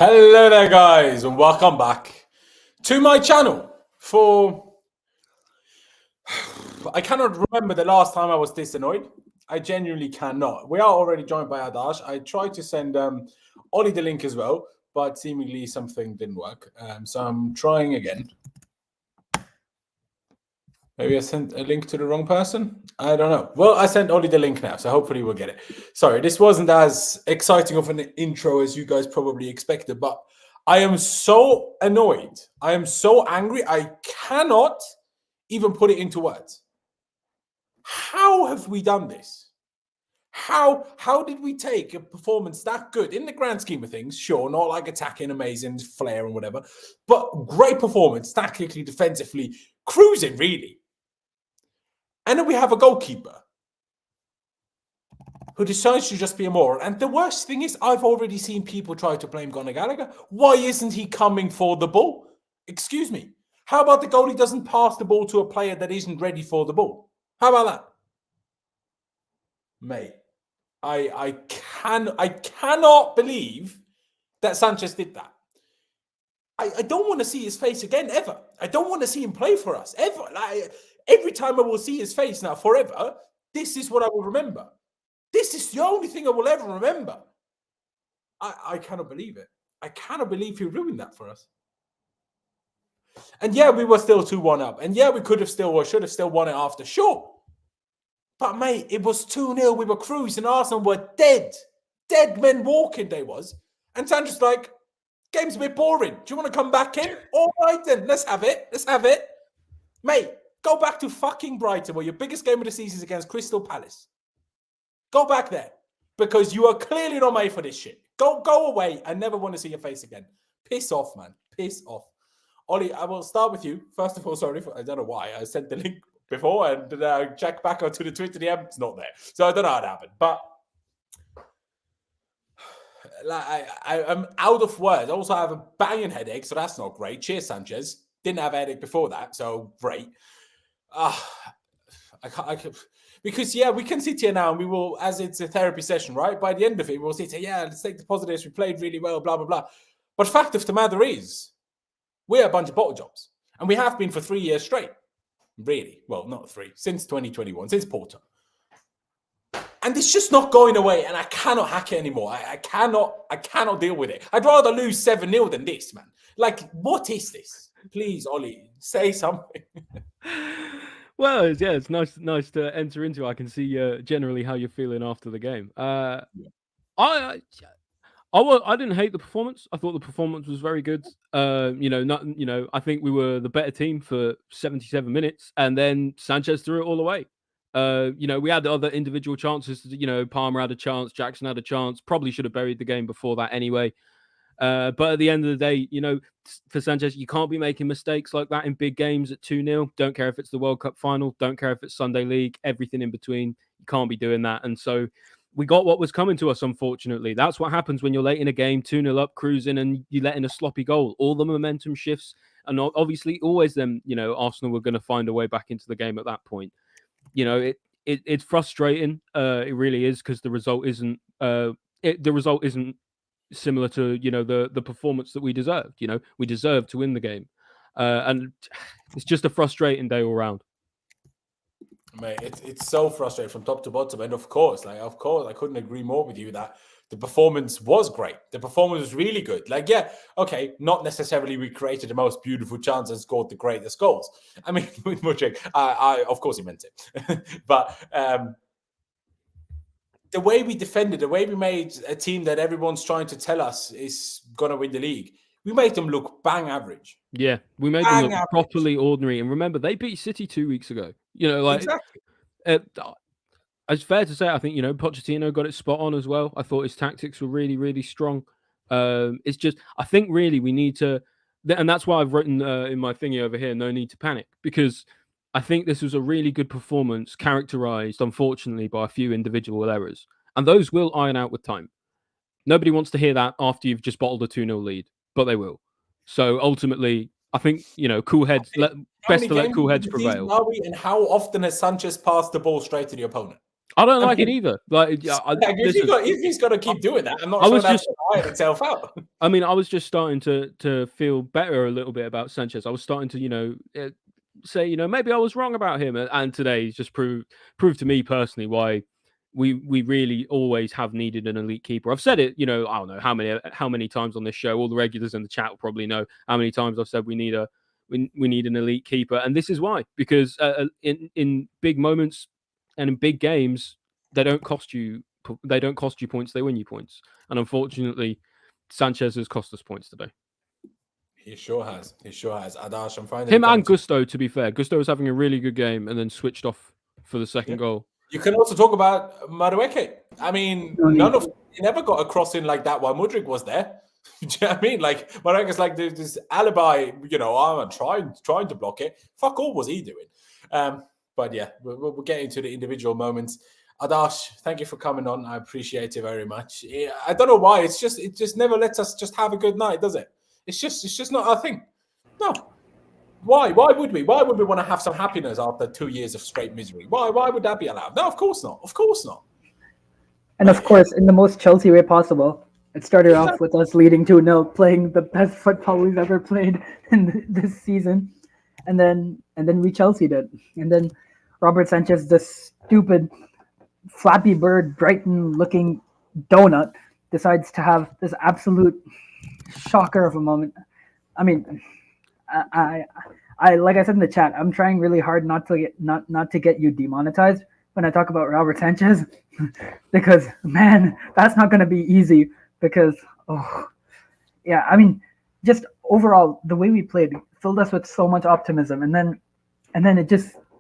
Hello there guys and welcome back to my channel I cannot remember the last time I was this annoyed. I genuinely cannot. We are already joined by Adash. I tried to send Ollie the link as well, but seemingly something didn't work. So I'm trying again. Maybe I sent a link to the wrong person? I don't know. Well, I sent Ollie the link now, so hopefully we'll get it. Sorry, this wasn't as exciting of an intro as you guys probably expected, but I am so annoyed. I am so angry. I cannot even put it into words. How have we done this? How did we take a performance that good in the grand scheme of things? Sure, not like attacking, amazing, flair and whatever, but great performance, tactically, defensively, cruising really. And then we have a goalkeeper who decides to just be a moron. And the worst thing is, I've already seen people try to blame Conor Gallagher. Why isn't he coming for the ball? Excuse me. How about the goalie doesn't pass the ball to a player that isn't ready for the ball? How about that? Mate, I cannot believe that Sanchez did that. I don't want to see his face again, ever. I don't want to see him play for us, ever. Every time I will see his face now, forever, this is what I will remember. This is the only thing I will ever remember. I cannot believe it. I cannot believe he ruined that for us. And yeah, we were still 2-1 up. And yeah, we could have still or should have still won it after. Sure. But mate, it was 2-0. We were cruising. Arsenal were dead. Dead men walking, they was. And Sanchez like, game's a bit boring. Do you want to come back in? All right then, let's have it. Let's have it. Mate, go back to fucking Brighton where your biggest game of the season is against Crystal Palace. Go back there because you are clearly not made for this shit. Go away. I never want to see your face again. Piss off, man. Piss off. Ollie, I will start with you. First of all, sorry, I don't know why. I sent the link before and check back onto the Twitter DM. It's not there. So I don't know how it happened. But I'm out of words. I also have a banging headache, so that's not great. Cheers, Sanchez. Didn't have a headache before that, so great. Because, yeah, we can sit here now and we will, as it's a therapy session, right? By the end of it, we'll sit here, yeah, let's take the positives. We played really well, blah, blah, blah. But fact of the matter is, we're a bunch of bottle jobs. And we have been for 3 years straight. Really. Well, not 3. Since 2021, since Porto. And it's just not going away. And I cannot hack it anymore. I cannot deal with it. I'd rather lose 7-0 than this, man. Like, what is this? Please, Ollie, say something. Well, yeah, it's nice to enter into. I can see generally how you're feeling after the game. I didn't hate the performance. I thought the performance was very good. I think we were the better team for 77 minutes, and then Sanchez threw it all away. We had other individual chances. Palmer had a chance, Jackson had a chance. Probably should have buried the game before that anyway. But at the end of the day, for Sanchez, you can't be making mistakes like that in big games at 2-0. Don't care if it's the World Cup final. Don't care if it's Sunday League. Everything in between. You can't be doing that. And so we got what was coming to us, unfortunately. That's what happens when you're late in a game, 2-0 up, cruising, and you let in a sloppy goal. All the momentum shifts. And obviously, always then, Arsenal were going to find a way back into the game at that point. It's frustrating. It really is, because the result isn't similar to the performance that we deserved. We deserved to win the game, and it's just a frustrating day all round. Mate, it's so frustrating from top to bottom, and of course, I couldn't agree more with you that the performance was great. The performance was really good. Not necessarily we created the most beautiful chances and scored the greatest goals. I mean, with Mudryk, I of course he meant it, but the way we defended, the way we made a team that everyone's trying to tell us is going to win the league, we made them look bang average. Yeah, we made them look properly ordinary. And remember, they beat City 2 weeks ago. Exactly. It's fair to say, I think, Pochettino got it spot on as well. I thought his tactics were really, really strong. It's just, I think really we need to, and that's why I've written in my thingy over here, no need to panic, because I think this was a really good performance, characterized, unfortunately, by a few individual errors. And those will iron out with time. Nobody wants to hear that after you've just bottled a 2-0 lead, but they will. So ultimately, I think, cool heads, best to let cool heads prevail. And how often has Sanchez passed the ball straight to the opponent? I don't like it either. Like, if he's got to keep doing that, I'm not sure that's going to iron itself out. I mean, I was just starting to feel better a little bit about Sanchez. I was starting to, say, maybe I was wrong about him. And today he's just proved to me personally why we really always have needed an elite keeper. I've said it, I don't know how many times on this show. All the regulars in the chat will probably know how many times I've said we need an elite keeper, and this is why. Because in big moments and in big games, they don't cost you points; they win you points. And unfortunately, Sanchez has cost us points today. He sure has. Adash, I'm finding him and Gusto. To be fair, Gusto was having a really good game and then switched off for the second goal. You can also talk about Mudryk. I mean, he never got a cross in like that while Mudryk was there. Do you know what I mean? Like, Mudryk is like this alibi, I'm trying to block it. Fuck all was he doing? But yeah, we'll get into the individual moments. Adash, thank you for coming on. I appreciate it very much. I don't know why. It just never lets us just have a good night, does it? It's just not our thing. No. Why? Why would we? Why would we want to have some happiness after 2 years of straight misery? Why would that be allowed? No, of course not. Of course not. And of course, in the most Chelsea way possible. It started off with us leading 2-0, playing the best football we've ever played in this season. And then we Chelsea'd it. And then Robert Sanchez, this stupid Flappy Bird Brighton-looking donut, decides to have this absolute shocker of a moment. I mean, I like I said in the chat, I'm trying really hard not to get you demonetized when I talk about Robert Sanchez, because man, that's not going to be easy. Because I mean, just overall the way we played filled us with so much optimism, and then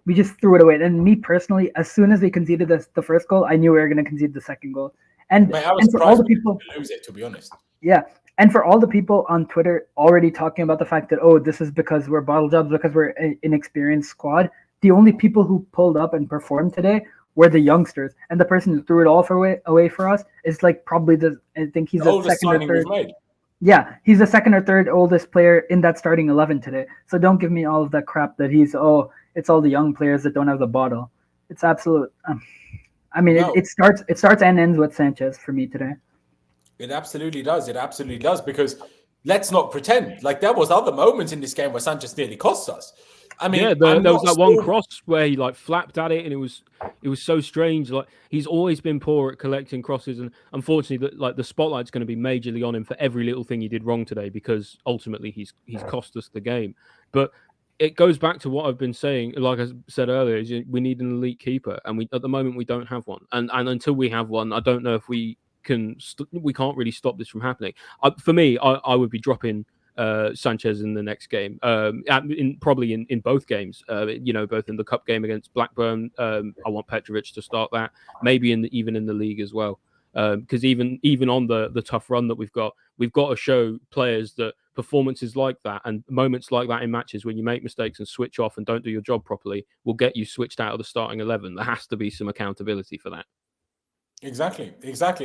we just threw it away. And me personally, as soon as we conceded the first goal, I knew we were going to concede the second goal. And for all the people to lose it, to be honest. Yeah. And for all the people on Twitter already talking about the fact that, this is because we're bottle jobs, because we're an inexperienced squad, the only people who pulled up and performed today were the youngsters. And the person who threw it all away for us is like probably I think he's the second or third. Yeah, he's the second or third oldest player in that starting 11 today. So don't give me all of that crap that it's all the young players that don't have the bottle. It's absolute. It starts and ends with Sanchez for me today. It absolutely does. Because let's not pretend. Like, there was other moments in this game where Sanchez nearly cost us. I mean, there was that one cross where he flapped at it, and it was so strange. Like, he's always been poor at collecting crosses, and unfortunately, the spotlight's going to be majorly on him for every little thing he did wrong today, because ultimately he's cost us the game. But it goes back to what I've been saying. Like I said earlier, is we need an elite keeper, and at the moment we don't have one. And until we have one, I don't know if we can't really stop this from happening. For me, I would be dropping Sanchez in the next game, probably in both games, both in the cup game against Blackburn. I want Petrovic to start that, maybe even in the league as well, because even on the tough run that we've got to show players that performances like that and moments like that in matches when you make mistakes and switch off and don't do your job properly will get you switched out of the starting 11. There has to be some accountability for that. Exactly.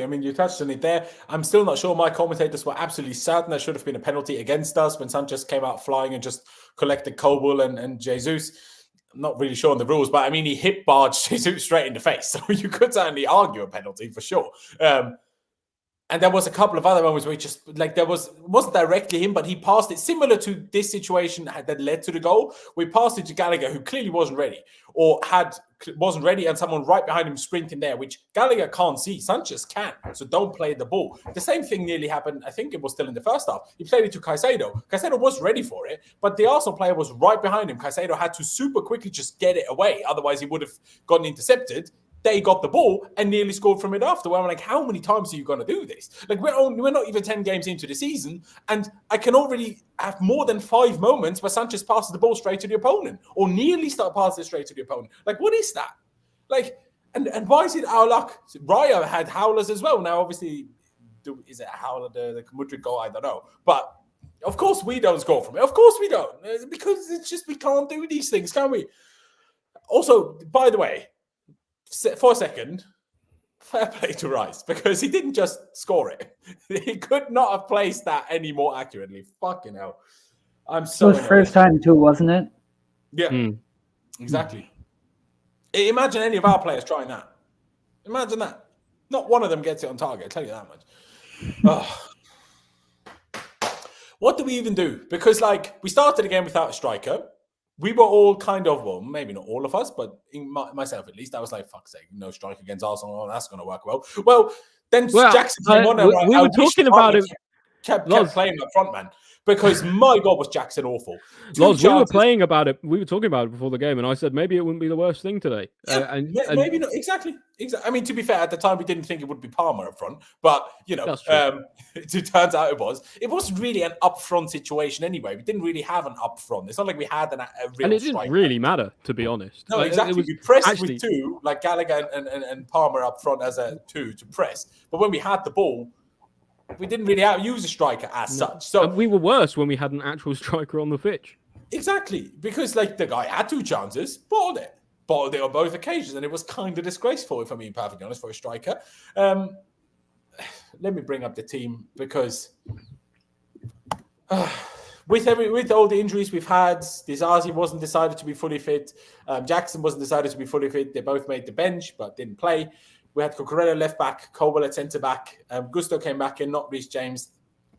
I mean, you touched on it there. I'm still not sure. My commentators were absolutely certain there should have been a penalty against us when Sanchez came out flying and just collected Kobel and Jesus. I'm not really sure on the rules, but I mean, he hip barged Jesus straight in the face. So you could certainly argue a penalty for sure. And there was a couple of other moments where it wasn't directly him, but he passed it similar to this situation that led to the goal. We passed it to Gallagher, who clearly wasn't ready and someone right behind him sprinting there, which Gallagher can't see. Sanchez can, so don't play the ball. The same thing nearly happened. I think it was still in the first half. He played it to Caicedo. Caicedo was ready for it, but the Arsenal player was right behind him. Caicedo had to super quickly just get it away. Otherwise, he would have gotten intercepted. They got the ball and nearly scored from it after. Where I'm like, how many times are you going to do this? Like, we're not even 10 games into the season, and I can already have more than 5 moments where Sanchez passes the ball straight to the opponent or nearly start passing it straight to the opponent. Like, what is that? Like, and why is it our luck? Raya had howlers as well. Now, obviously, is it a howler, the Mudryk goal? I don't know. But of course we don't score from it. Of course we don't. Because it's just we can't do these things, can we? Also, by the way, for a second, fair play to Rice, because he didn't just score it. He could not have placed that any more accurately. Fucking hell. I'm so... It was first time too, wasn't it? Yeah, exactly. Imagine any of our players trying that. Imagine that. Not one of them gets it on target, I'll tell you that much. Oh. What do we even do? Because, like, we started again without a striker. We were all kind of, well, maybe not all of us, but myself at least, I was like, fuck's sake, no strike against Arsenal. Oh, that's going to work well. Well, then Jackson came on and we were talking about it. Kept playing up front, man. Because my God, was Jackson awful. Loz, we were playing about it. We were talking about it before the game, and I said maybe it wouldn't be the worst thing today. Yeah, maybe not. Exactly. I mean, to be fair, at the time we didn't think it would be Palmer up front, but you know, it turns out it was. It wasn't really an up front situation anyway. We didn't really have an up front. It's not like we had a real. And it didn't really matter, to be honest. No, exactly. We pressed with two, like Gallagher and Palmer up front as a two to press. But when we had the ball, we didn't really use a striker as such. So and we were worse when we had an actual striker on the pitch. Exactly, because like the guy had 2 chances, bottled it on both occasions, and it was kind of disgraceful, if I'm being perfectly honest, for a striker. Let me bring up the team because with all the injuries we've had, Disasi wasn't decided to be fully fit. Jackson wasn't decided to be fully fit. They both made the bench but didn't play. We had Cucurella left back, Colwell at centre back. Gusto came back in, not Reece James.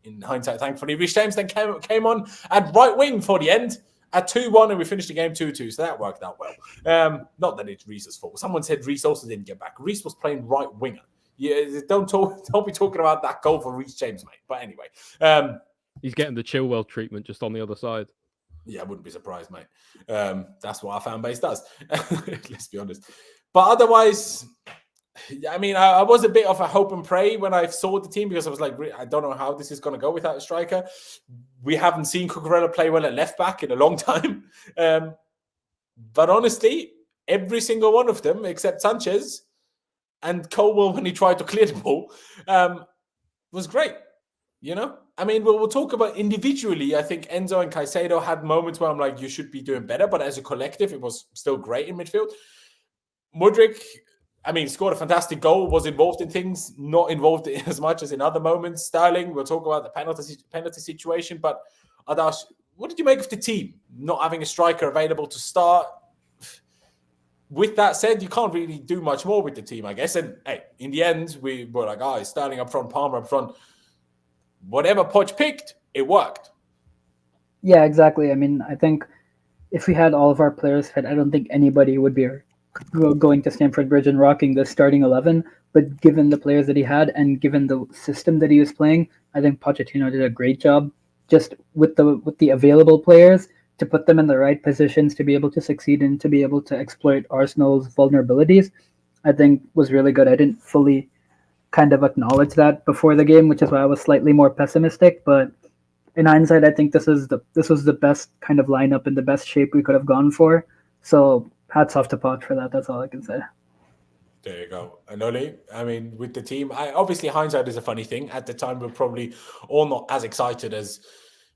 In hindsight, thankfully, Reece James then came on at right wing for the end at 2-1, and we finished the game 2-2. So that worked out well. Not that it's Reece's fault. Someone said Reece also didn't get back. Reece was playing right winger. Yeah, don't be talking about that goal for Reece James, mate. But anyway, he's getting the Chilwell treatment just on the other side. Yeah, I wouldn't be surprised, mate. That's what our fan base does. Let's be honest. But otherwise, I mean, I was a bit of a hope and pray when I saw the team because I was like, I don't know how this is going to go without a striker. We haven't seen Cucurella play well at left back in a long time. But honestly, every single one of them, except Sanchez and Colwell when he tried to clear the ball, was great. You know? I mean, we'll talk about individually. I think Enzo and Caicedo had moments where I'm like, you should be doing better. But as a collective, it was still great in midfield. Mudryk, I mean, scored a fantastic goal, was involved in things, not involved as much as in other moments. Sterling, we'll talk about the penalty situation, but Adash, what did you make of the team not having a striker available to start? With that said, you can't really do much more with the team, I guess. And hey, in the end, we were like, Sterling up front, Palmer up front. Whatever Poch picked, it worked. Yeah, exactly. I mean, I think if we had all of our players fit, I don't think anybody would be going to Stamford Bridge and rocking the starting 11, but given the players that he had and given the system that he was playing, I think Pochettino did a great job just with the available players to put them in the right positions to be able to succeed and to be able to exploit Arsenal's vulnerabilities. I think was really good. I didn't fully kind of acknowledge that before the game, which is why I was slightly more pessimistic, but in hindsight, I think this was the best kind of lineup and the best shape we could have gone for. So hats off to Poch for that. That's all I can say. There you go. And Oli, I mean, with the team, obviously hindsight is a funny thing. At the time, we're probably all not as excited as,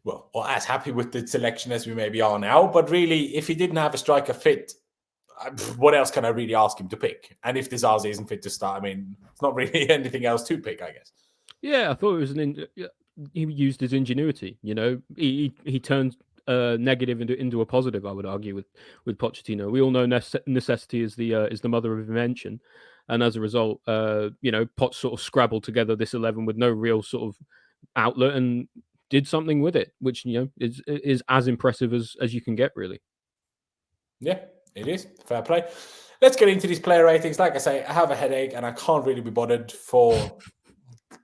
well, or as happy with the selection as we maybe are now. But really, if he didn't have a striker fit, what else can I really ask him to pick? And if Disasi isn't fit to start, I mean, it's not really anything else to pick, I guess. Yeah, I thought it was he used his ingenuity. You know, he turned negative into a positive. I would argue with Pochettino. We all know necessity is the mother of invention, and as a result, Poch sort of scrabbled together this 11 with no real sort of outlet and did something with it, which is as impressive as you can get, really. Yeah, it is. Fair play. Let's get into these player ratings. Like I say, I have a headache and I can't really be bothered for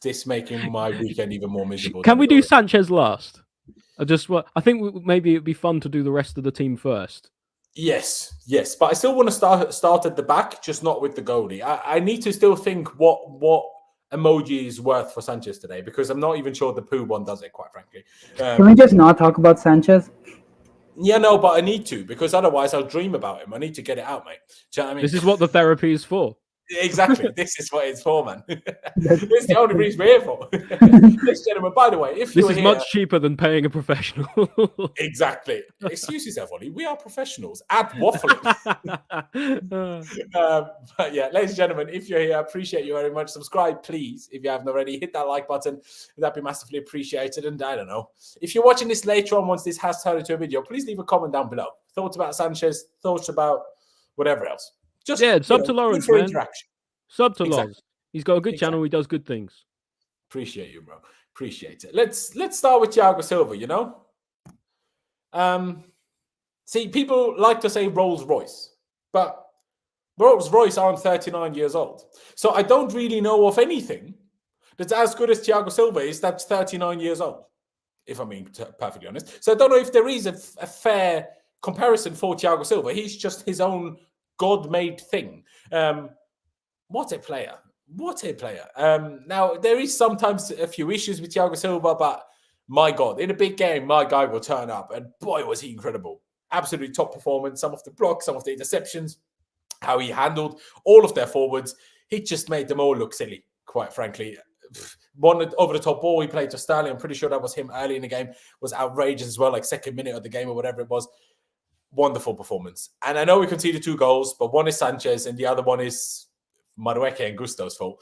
this making my weekend even more miserable. Can we do Sanchez last? I think maybe it'd be fun to do the rest of the team first. Yes, but I still want to start at the back, just not with the goalie. I need to still think what emoji is worth for Sanchez today, because I'm not even sure the poo one does it, quite frankly. Can we just not talk about Sanchez? Yeah, no, but I need to, because otherwise I'll dream about him. I need to get it out, mate. Do you know what I mean? This is what the therapy is for. Exactly. This is what it's for, man. This is the only reason we're here for. Ladies and gentlemen, by the way, if you're here... much cheaper than paying a professional. Exactly. Excuse yourself, Ollie. We are professionals at waffling. But yeah, ladies and gentlemen, if you're here, I appreciate you very much. Subscribe, please, if you haven't already. Hit that like button. That'd be massively appreciated. And I don't know, if you're watching this later on, once this has turned into a video, please leave a comment down below. Thoughts about Sanchez, thoughts about whatever else. It's up to Laurenz, for man. Interaction. Sub to Exactly. Loz. He's got a good Exactly. channel. He does good things. Appreciate you, bro. Appreciate it. Let's start with Thiago Silva, you know? See, people like to say Rolls Royce, but Rolls Royce aren't 39 years old. So I don't really know of anything that's as good as Thiago Silva is that's 39 years old, if I'm being perfectly honest. So I don't know if there is a fair comparison for Thiago Silva. He's just his own God-made thing. What a player. What a player. Now, there is sometimes a few issues with Thiago Silva, but my God, in a big game, my guy will turn up. And boy, was he incredible. Absolutely top performance. Some of the blocks, some of the interceptions, how he handled all of their forwards. He just made them all look silly, quite frankly. One over-the-top ball he played to Sterling. I'm pretty sure that was him early in the game. Was outrageous as well, like second minute of the game or whatever it was. Wonderful performance. And I know we conceded 2 goals, but one is Sanchez and the other one is Mudryk and Gusto's fault.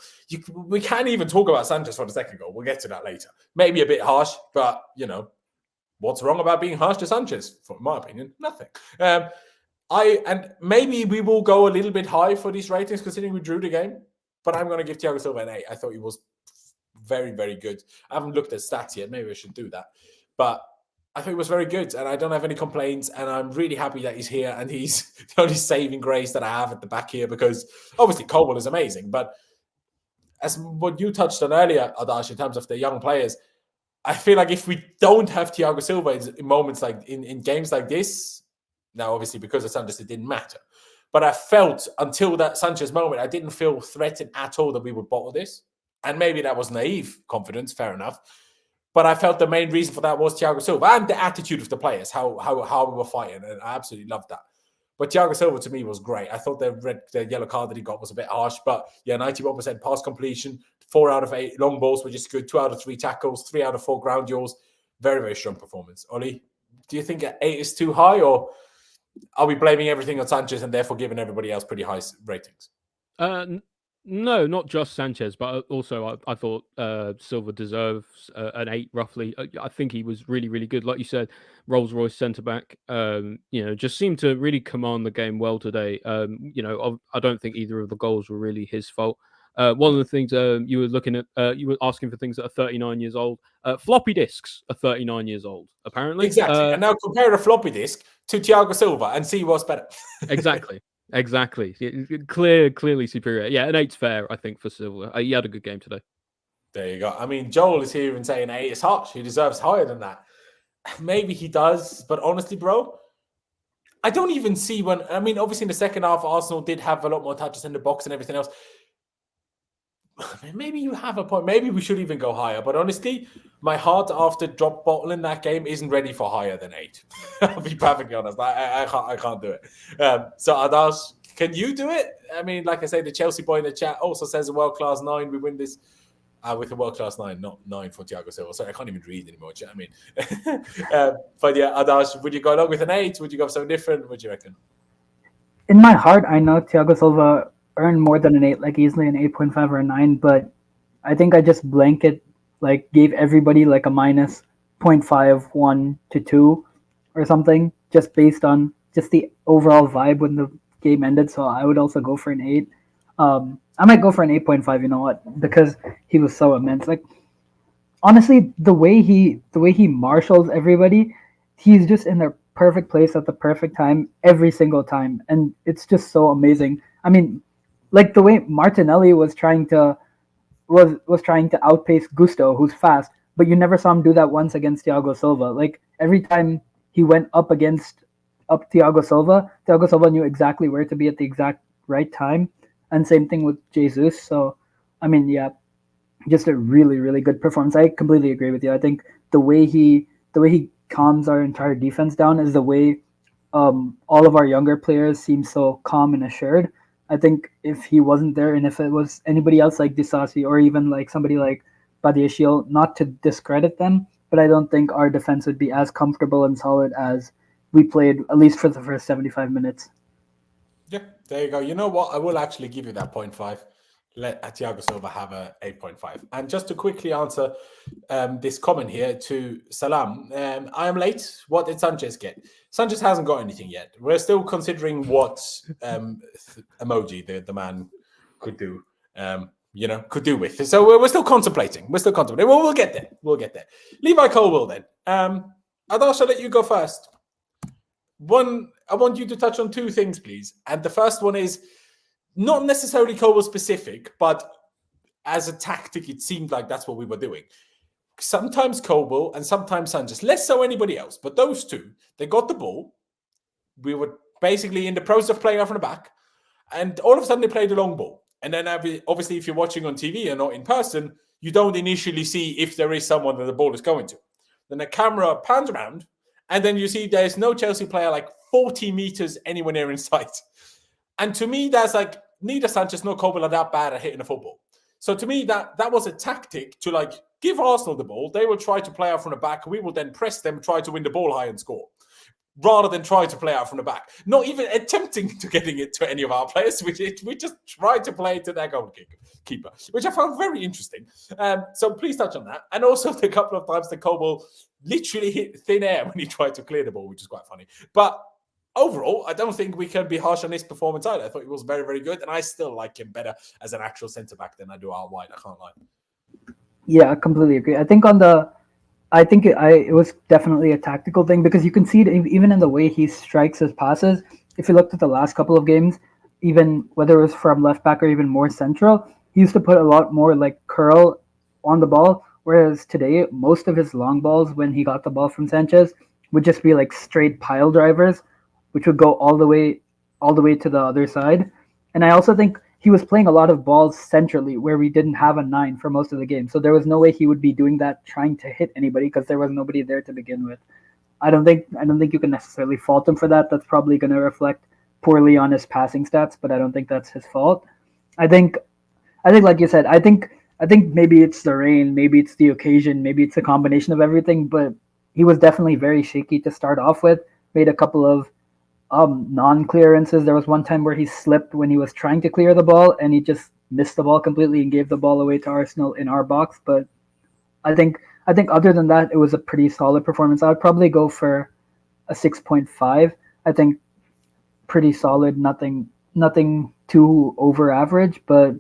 We can't even talk about Sanchez for the second goal. We'll get to that later. Maybe a bit harsh, but, you know, what's wrong about being harsh to Sanchez? For my opinion, nothing. And maybe we will go a little bit high for these ratings considering we drew the game, but I'm going to give Thiago Silva an 8. I thought he was very, very good. I haven't looked at stats yet. Maybe I should do that. But I think it was very good, and I don't have any complaints, and I'm really happy that he's here, and he's the only saving grace that I have at the back here, because obviously Cobble is amazing, but as what you touched on earlier, Adash, in terms of the young players, I feel like if we don't have Thiago Silva in moments like in games like this, now obviously because of Sanchez it didn't matter, but I felt until that Sanchez moment, I didn't feel threatened at all that we would bottle this, and maybe that was naive confidence, fair enough. But I felt the main reason for that was Thiago Silva and the attitude of the players, how we were fighting, and I absolutely loved that. But Thiago Silva to me was great. I thought the yellow card that he got was a bit harsh, but yeah, 91% pass completion, 4 out of 8 long balls, which is good, 2 out of 3 tackles, 3 out of 4 ground duels. Very, very strong performance. Oli, do you think 8 is too high, or are we blaming everything on Sanchez and therefore giving everybody else pretty high ratings? No, not just Sanchez, but also I thought Silva deserves an 8 roughly. I think he was really, really good. Like you said, Rolls-Royce centre-back, just seemed to really command the game well today. I don't think either of the goals were really his fault. One of the things you were looking at, you were asking for things that are 39 years old. Floppy disks are 39 years old, apparently. Exactly. And now compare a floppy disk to Thiago Silva and see what's better. Exactly. Clearly superior. Yeah, an 8's fair, I think, for Silva. He had a good game today. There you go. I mean, Joel is here and saying 8 is harsh. He deserves higher than that. Maybe he does, but honestly, bro, I don't even see when... I mean, obviously in the second half, Arsenal did have a lot more touches in the box and everything else. Maybe you have a point. Maybe we should even go higher. But honestly, my heart after drop bottle in that game isn't ready for higher than 8. I'll be perfectly honest. I can't do it. So Adash, can you do it? I mean, like I say, the Chelsea boy in the chat also says a world-class 9. We win this with a world-class 9, not 9 for Thiago Silva. Sorry, I can't even read anymore. I mean, but yeah, Adash, would you go along with an 8? Would you go for something different? What do you reckon? In my heart, I know Thiago Silva earned more than an 8, like easily an 8.5 or a 9, but I think I just blanket, like gave everybody like a minus 0.5, 1 to 2 or something, just based on just the overall vibe when the game ended. So I would also go for an 8. I might go for an 8.5, you know what, because he was so immense. Like, honestly, the way he marshals everybody, he's just in the perfect place at the perfect time every single time, and it's just so amazing. I mean, like the way Martinelli was trying to outpace Gusto, who's fast, but you never saw him do that once against Thiago Silva. Like every time he went up Thiago Silva knew exactly where to be at the exact right time, and same thing with Jesus. So, I mean, yeah, just a really, really good performance. I completely agree with you. I think the way he calms our entire defense down is the way all of our younger players seem so calm and assured. I think if he wasn't there, and if it was anybody else like Disasi or even like somebody like Badiashile, not to discredit them, but I don't think our defense would be as comfortable and solid as we played, at least for the first 75 minutes. Yeah, there you go. You know what? I will actually give you that 0.5. Let Thiago Silva have a 8.5. And just to quickly answer this comment here to Salam, I am late. What did Sanchez get? Sanchez hasn't got anything yet. We're still considering what emoji the man could do. could do with. So we're still contemplating. Well, we'll get there. Levi Colwill then. Adash, I'll let you go first. One, I want you to touch on two things, please. And the first one is not necessarily Colwill specific, but as a tactic, it seemed like that's what we were doing. Sometimes Colwill and sometimes Sanchez, less so anybody else, but those two, they got the ball. We were basically in the process of playing out from the back, and all of a sudden they played the long ball. And then obviously, if you're watching on TV and not in person, you don't initially see if there is someone that the ball is going to. Then the camera pans around, and then you see there's no Chelsea player like 40 meters anywhere near in sight. And to me, that's like neither Sanchez nor Colwill are that bad at hitting a football. So to me, that was a tactic to like give Arsenal the ball. They will try to play out from the back. We will then press them, try to win the ball high and score, rather than try to play out from the back. Not even attempting to getting it to any of our players. We just tried to play it to their goalkeeper, which I found very interesting. So please touch on that. And also the couple of times the Colwill literally hit thin air when he tried to clear the ball, which is quite funny. But overall, I don't think we can be harsh on his performance either. I thought he was very, very good. And I still like him better as an actual centre-back than I do out wide. I can't lie. Yeah, I completely agree. I think it was definitely a tactical thing, because you can see it even in the way he strikes his passes. If you looked at the last couple of games, even whether it was from left back or even more central, he used to put a lot more like curl on the ball. Whereas today, most of his long balls, when he got the ball from Sanchez, would just be like straight pile drivers, which would go all the way to the other side. And I also think he was playing a lot of balls centrally where we didn't have a 9 for most of the game. So there was no way he would be doing that trying to hit anybody, because there was nobody there to begin with. I don't think you can necessarily fault him for that. That's probably going to reflect poorly on his passing stats, but I don't think that's his fault. I think like you said, I think maybe it's the rain, maybe it's the occasion, maybe it's a combination of everything, but he was definitely very shaky to start off with. Made a couple of non-clearances. There was one time where he slipped when he was trying to clear the ball, and he just missed the ball completely and gave the ball away to Arsenal in our box. But I think other than that, it was a pretty solid performance. I would probably go for a 6.5. I think pretty solid, nothing too over average, but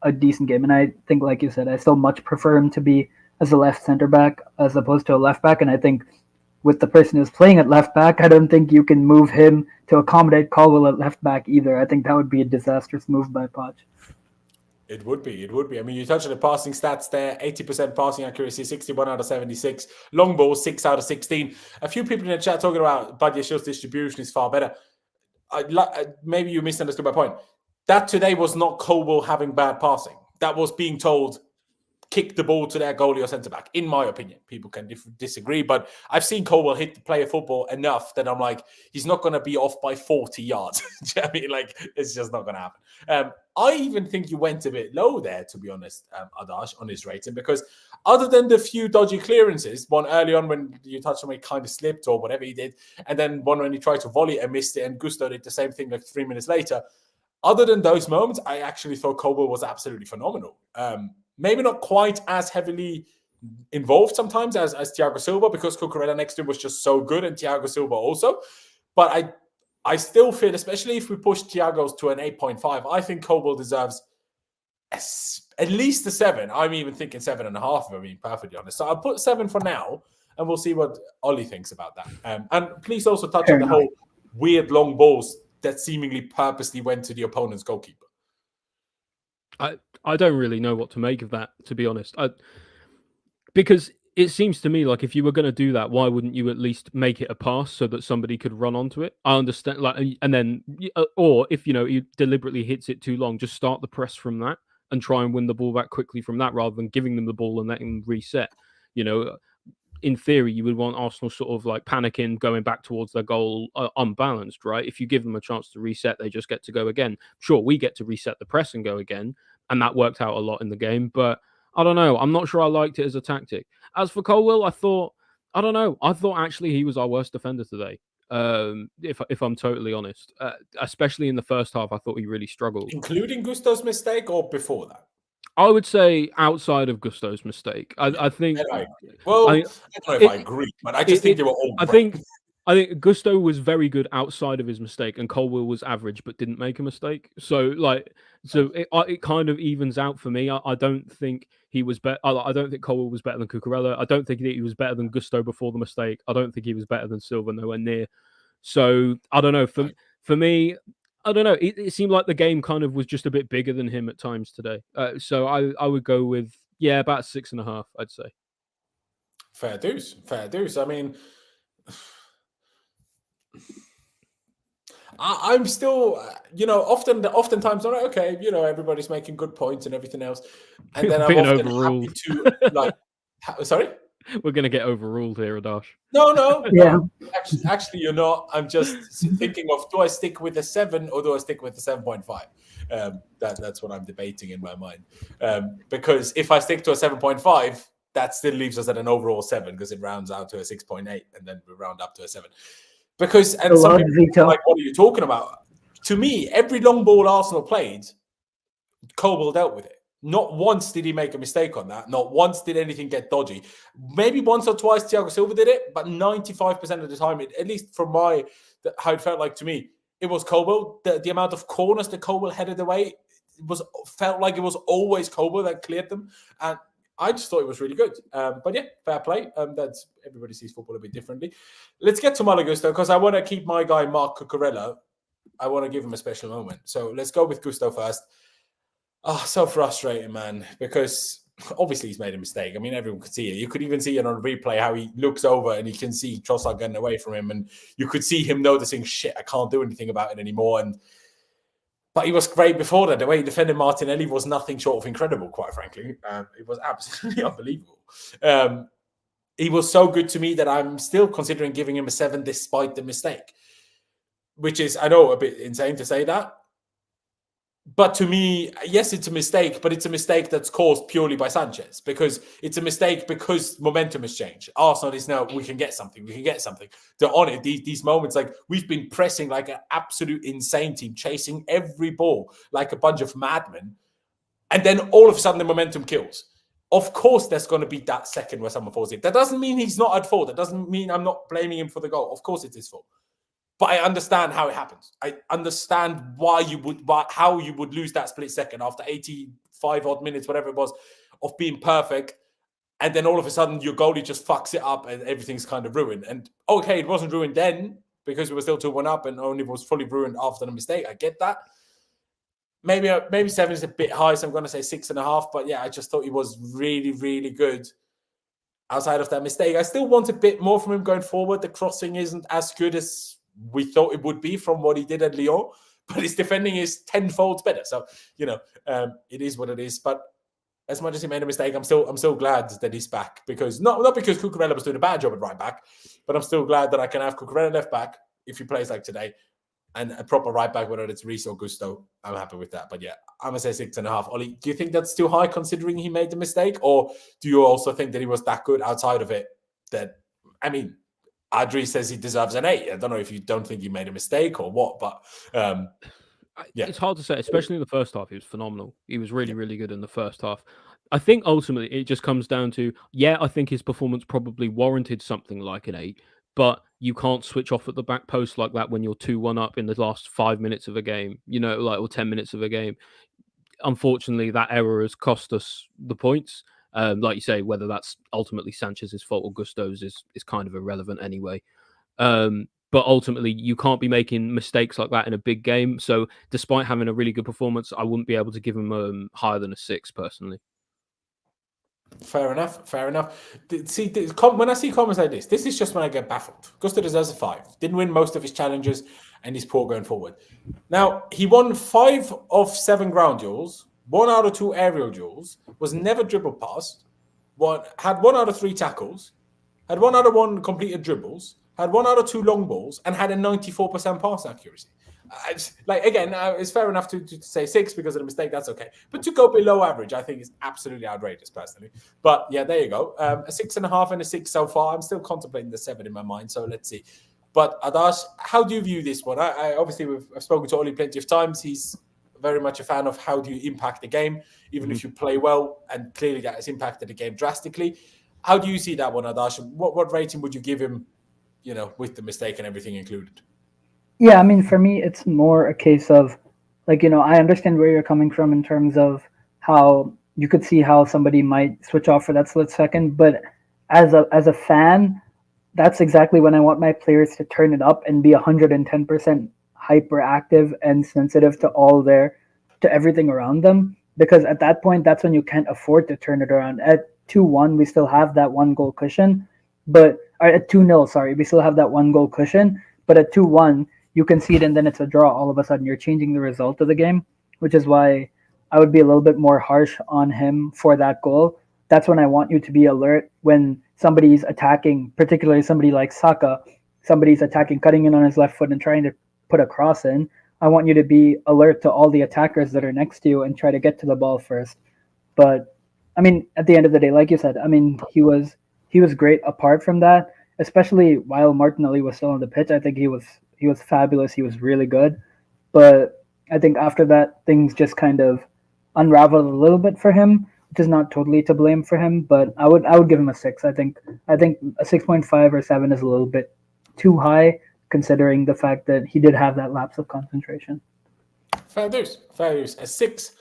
a decent game. And I think, like you said, I still much prefer him to be as a left center back as opposed to a left back. And I think with the person who's playing at left back, I don't think you can move him to accommodate Colwill at left back either. I think that would be a disastrous move by Poch. It would be. I mean, you touched on the passing stats there. 80% passing accuracy, 61 out of 76. Long ball, 6 out of 16. A few people in the chat talking about Badiashiel's distribution is far better. Maybe you misunderstood my point. That today was not Colwill having bad passing. That was being told, kick the ball to their goalie or centre-back, in my opinion. People can disagree, but I've seen Colwill hit the player football enough that I'm like, he's not going to be off by 40 yards. Do you know what I mean? Like, it's just not going to happen. I even think you went a bit low there, to be honest, Adash, on his rating, because other than the few dodgy clearances, one early on when you touched on him, he kind of slipped or whatever he did, and then one when he tried to volley and missed it, and Gusto did the same thing like 3 minutes later. Other than those moments, I actually thought Colwill was absolutely phenomenal. Maybe not quite as heavily involved sometimes as Thiago Silva, because Cucurella next to him was just so good, and Thiago Silva also. But I still feel, especially if we push Thiago's to an 8.5, I think Colwill deserves at least a 7. I'm even thinking 7.5, if I'm being perfectly honest. So I'll put 7 for now, and we'll see what Ollie thinks about that. And please also touch on the whole weird long balls that seemingly purposely went to the opponent's goalkeeper. I don't really know what to make of that, to be honest. Because it seems to me like if you were going to do that, why wouldn't you at least make it a pass so that somebody could run onto it? I understand, and then, or if he deliberately hits it too long, just start the press from that and try and win the ball back quickly from that, rather than giving them the ball and letting them reset. In theory, you would want Arsenal sort of like panicking, going back towards their goal unbalanced, right? If you give them a chance to reset, they just get to go again. Sure, we get to reset the press and go again, and that worked out a lot in the game, but I don't know. I'm not sure I liked it as a tactic. As for Colwill, I thought actually he was our worst defender today. If I'm totally honest, especially in the first half, I thought he really struggled. Including Gusto's mistake or before that? I would say outside of Gusto's mistake. I think. I don't know if I agree, but I just think they were all. I think Gusto was very good outside of his mistake, and Colwill was average but didn't make a mistake. So it kind of evens out for me. I don't think he was better. I don't think Colwill was better than Cucurella. I don't think that he was better than Gusto before the mistake. I don't think he was better than Silva, nowhere near. So I don't know. For me, I don't know. It seemed like the game kind of was just a bit bigger than him at times today. So I would go with about 6.5. I'd say. Fair dues. I mean, I'm still, oftentimes I'm like, okay, everybody's making good points and everything else, and then I'm often overruled. happy to sorry. We're going to get overruled here, Adash. No. Yeah. Actually, you're not. I'm just thinking of, do I stick with the 7 or do I stick with the 7.5? That's what I'm debating in my mind. Because if I stick to a 7.5, that still leaves us at an overall 7 because it rounds out to a 6.8 and then we round up to a 7. Because, and some people are like, what are you talking about? To me, every long ball Arsenal played, Colwill dealt with it. Not once did he make a mistake on that. Not once did anything get dodgy. Maybe once or twice Thiago Silva did it, but 95% of the time, at least from how it felt like to me, it was Colwill. The amount of corners that Colwill headed away felt like it was always Colwill that cleared them. And I just thought it was really good. But yeah, fair play. That's everybody sees football a bit differently. Let's get to Malo Gusto because I want to keep my guy Marc Cucurella. I want to give him a special moment. So let's go with Gusto first. Oh, so frustrating, man, because obviously he's made a mistake. I mean, everyone could see it. You could even see it on replay how he looks over and you can see Trossard getting away from him. And you could see him noticing, shit, I can't do anything about it anymore. But he was great before that. The way he defended Martinelli was nothing short of incredible, quite frankly. It was absolutely unbelievable. He was so good to me that I'm still considering giving him a 7 despite the mistake, which is, I know, a bit insane to say that. But to me, yes, it's a mistake, but it's a mistake that's caused purely by Sanchez because it's a mistake because momentum has changed. Arsenal is now, we can get something. They're on it. These moments, like we've been pressing like an absolute insane team, chasing every ball like a bunch of madmen. And then all of a sudden the momentum kills. Of course, there's going to be that second where someone falls in. That doesn't mean he's not at fault. That doesn't mean I'm not blaming him for the goal. Of course, it's his fault. But I understand how it happens. I understand how you would lose that split second after 85 odd minutes, whatever it was, of being perfect. And then all of a sudden your goalie just fucks it up and everything's kind of ruined. And okay, it wasn't ruined then because we were still 2-1 up and only was fully ruined after the mistake. I get that. Maybe 7 is a bit high, so I'm going to say 6.5. But yeah, I just thought he was really, really good outside of that mistake. I still want a bit more from him going forward. The crossing isn't as good as we thought it would be from what he did at Lyon, but his defending is tenfold better. So, it is what it is. But as much as he made a mistake, I'm so glad that he's back because not because Cucurella was doing a bad job at right back, but I'm still glad that I can have Cucurella left back if he plays like today and a proper right back, whether it's Reece or Gusto. I'm happy with that. But yeah, I'm going to say 6.5. Ollie, do you think that's too high considering he made the mistake? Or do you also think that he was that good outside of it Adri says he deserves an 8. I don't know if you don't think he made a mistake or what, but yeah. It's hard to say, especially in the first half. He was phenomenal. He was really, really good in the first half. I think ultimately it just comes down to, I think his performance probably warranted something like an 8, but you can't switch off at the back post like that when you're 2-1 up in the last 5 minutes of a game, or 10 minutes of a game. Unfortunately, that error has cost us the points. Like you say, whether that's ultimately Sanchez's fault or Gusto's is kind of irrelevant anyway. But ultimately, you can't be making mistakes like that in a big game. So despite having a really good performance, I wouldn't be able to give him higher than a 6 personally. Fair enough. See, when I see comments like this is just when I get baffled. Gusto deserves a 5. Didn't win most of his challenges and he's poor going forward. Now, he won 5 of 7 ground duels, 1 out of 2 aerial duels, was never dribble past, had 1 out of 3 tackles, had 1 out of 1 completed dribbles, had 1 out of 2 long balls, and had a 94% pass accuracy. It's fair enough to say 6 because of the mistake. That's okay. But to go below average, I think is absolutely outrageous, personally. But yeah, there you go. A 6.5 and a 6 so far. I'm still contemplating the 7 in my mind, so let's see. But Adash, how do you view this one? I obviously, I've spoken to Oli plenty of times. He's very much a fan of how do you impact the game, even if you play well, and clearly that has impacted the game drastically. How do you see that one, Adash? What rating would you give him with the mistake and everything included. Yeah, I mean, for me, it's more a case of, like, I understand where you're coming from in terms of how you could see how somebody might switch off for that split second, but as a fan, that's exactly when I want my players to turn it up and be 110% hyperactive and sensitive to everything around them. Because at that point, that's when you can't afford to turn it around. At 2-1, we still have that 1-goal cushion, or at 2-0, sorry, we still have that 1-goal cushion. But at 2-1, you concede and then it's a draw. All of a sudden, you're changing the result of the game, which is why I would be a little bit more harsh on him for that goal. That's when I want you to be alert when somebody's attacking, particularly somebody like Saka, somebody's attacking, cutting in on his left foot and trying to put a cross in. I want you to be alert to all the attackers that are next to you and try to get to the ball first. But I mean, at the end of the day, like you said, I mean, he was great apart from that, especially while Martinelli was still on the pitch. I think he was fabulous. He was really good. But I think after that, things just kind of unraveled a little bit for him, which is not totally to blame for him. But I would give him a 6. I think a 6.5 or 7 is a little bit too high, considering the fact that he did have that lapse of concentration. Fair dues. A 6